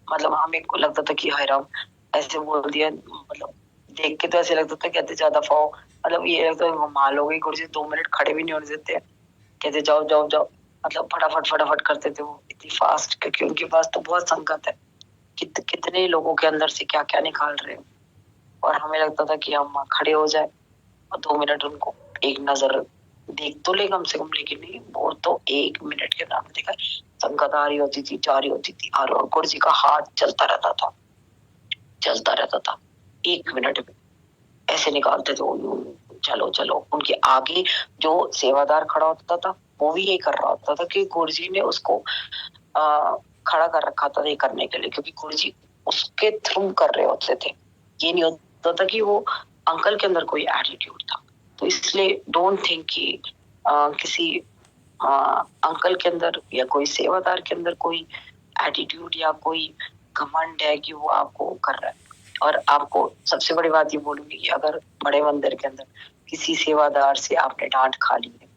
मतलब हमें को लगता था कि हाय राम ऐसे बोल दिया, मतलब देख के तो ऐसे लगता था कहते ज्यादा फाओ, मतलब ये लगता है माल हो गई कुर्सी, 2 मिनट खड़े भी नहीं होने देते, कहते जाओ जाओ जाओ, मतलब फटाफट फटाफट करते थे वो इतनी फास्ट, क्योंकि उनके पास तो बहुत संगत है, कितने लोगों के अंदर से क्या क्या निकाल रहे हैं। और हमें लगता था कि हम खड़े हो जाए और 2 मिनट उनको एक नजर देख तो ले कम से कम, लेकिन नहीं, वो तो 1 मिनट के नाम देखा, संगत आ रही होती थी, जा रही होती थी, और कुर्सी का हाथ चलता रहता था, चलता रहता था, 1 मिनट में ऐसे निकालते थे। चलो चलो, उनके आगे जो सेवादार खड़ा होता था वो भी यही कर रहा होता था कि गुरुजी ने उसको खड़ा कर रखा था ये करने के लिए, क्योंकि गुरुजी उसके थ्रू कर रहे होते थे। ये नहीं होता था कि वो अंकल के अंदर कोई एटीट्यूड था। तो इसलिए डोंट थिंक कि किसी अंकल के अंदर या कोई सेवादार के अंदर कोई एटीट्यूड या कोई घमंड है कि वो आपको कर रहा है। और आपको सबसे बड़ी बात ये बोलूंगी कि अगर बड़े मंदिर के अंदर किसी सेवादार से आपने डांट खा ली है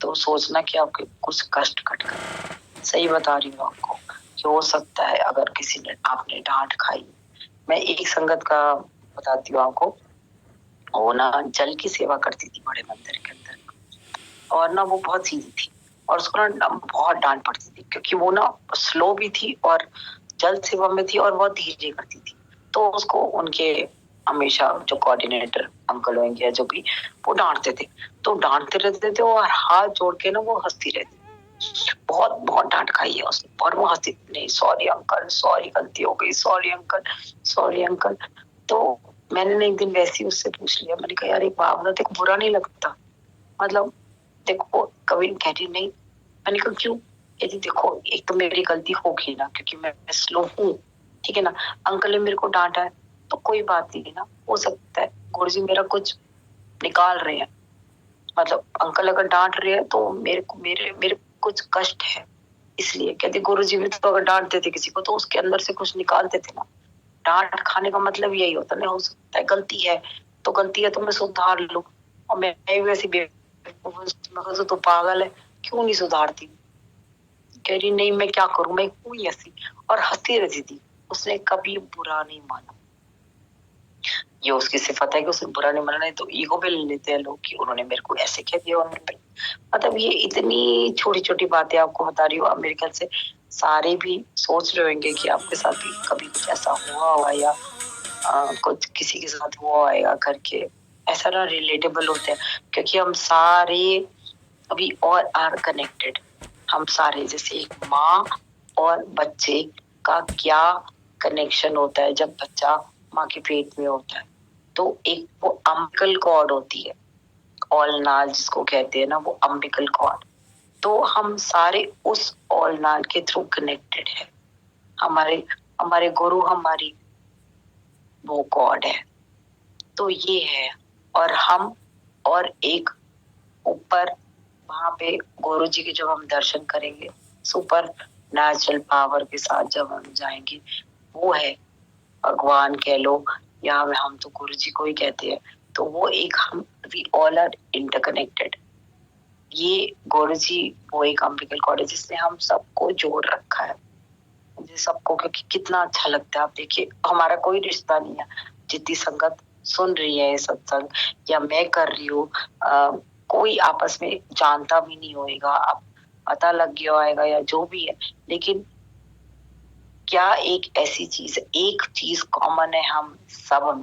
तो सोचना कि आपके कुछ कष्ट कट गए। सही बता रही हूँ आपको कि हो सकता है अगर किसी ने आपने डांट खाई। मैं एक संगत का बताती हूँ आपको। वो ना जल की सेवा करती थी बड़े मंदिर के अंदर, और ना वो बहुत सीधी थी और उसको ना बहुत डांट पड़ती थी क्योंकि वो ना स्लो भी थी और जल सेवा में थी और बहुत धीरे करती थी। तो उसको उनके हमेशा जो कोऑर्डिनेटर अंकल होंगे या जो भी, वो डांटते थे। तो डांटते रहते थे और हाथ जोड़ के ना वो हंसती रहती। बहुत बहुत डांट खाई है उसने और वो हंसती, नहीं सॉरी अंकल, सॉरी गलती हो गई, सॉरी अंकल, सॉरी अंकल। तो मैंने ना एक दिन वैसे ही उससे पूछ लिया, मैंने कहा यार एक भावना तेको बुरा नहीं लगता? मतलब देखो कभी कह रही नहीं। मैंने कहा क्यों? कहती देखो एक तो मेरी गलती होगी ना क्योंकि मैं स्लो हूँ, ठीक है ना। अंकल ने मेरे को डांटा है तो कोई बात नहीं ना, हो सकता है गुरुजी मेरा कुछ निकाल रहे हैं। मतलब अंकल अगर डांट रहे हैं तो मेरे को मेरे कुछ कष्ट है, इसलिए। कहते गुरुजी भी तो अगर डांट देते किसी को तो उसके अंदर से कुछ निकालते थे ना। डांट खाने का मतलब यही होता है, हो सकता है गलती है तो मैं सुधार लूं। और मैं भी वैसी बेवकूफ तो पागल है, क्यों नहीं सुधारती? कह रही नहीं मैं क्या करूं, मैं हूं ही ऐसी। और हंसती रहती थी। उसने कभी बुरा नहीं माना। ये उसकी सिफत है कि उसने बुरा नहीं माना, नहीं तो ईगो पे ले लेते हैं लोग कि उन्होंने मेरे को ऐसे कह दिया, उन्होंने मतलब ये इतनी छोटी छोटी बातें आपको बता रही हूँ। अब मेरे ख्याल से सारे भी सोच रहे होंगे कि आपके साथ भी कभी कुछ ऐसा हुआ होगा या कुछ किसी के साथ हुआ आएगा करके। ऐसा ना रिलेटेबल होते हैं क्योंकि हम सारे अभी और आर कनेक्टेड। हम सारे जैसे एक माँ और बच्चे का क्या कनेक्शन होता है जब बच्चा माँ के पेट में होता है। तो एक वो अम्बिकल कॉर्ड होती है, ऑलनाल जिसको कहते हैं ना, वो अम्बिकल कॉर्ड। तो हम सारे उस ऑलनाल के थ्रू कनेक्टेड है। हमारे हमारे गुरु हमारी वो गॉड है। तो ये है। और हम और एक ऊपर वहां पे गुरु जी के जब हम दर्शन करेंगे सुपर नेचुरल पावर के साथ जब हम जाएंगे, वो है भगवान कह लो या हम तो गुरु जी को ही कहते हैं। तो वो एक हम वी ऑल आर इंटरकनेक्टेड। ये गुरु जी वो एक अम्बिकल गॉड है जिसने हम सबको जोड़ रखा है। मुझे सबको क्योंकि कितना अच्छा लगता है। आप देखिए हमारा कोई रिश्ता नहीं है, जितनी संगत सुन रही है सत्संग या मैं कर रही हूँ, कोई आपस में जानता भी नहीं होएगा, अब पता लग गया होएगा या जो भी है। लेकिन क्या एक ऐसी चीज, एक चीज कॉमन है हम सब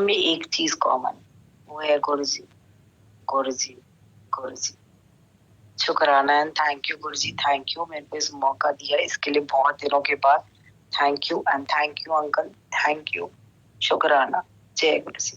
में एक चीज कॉमन, वो है गुरु जी, गुरु जी, गुरु जी। शुक्राना and thank you Guru ji, thank you मेरे को इस मौका दिया इसके लिए बहुत दिनों के बाद। Thank you and thank you uncle, thank you, शुक्राना। जय गुरु जी।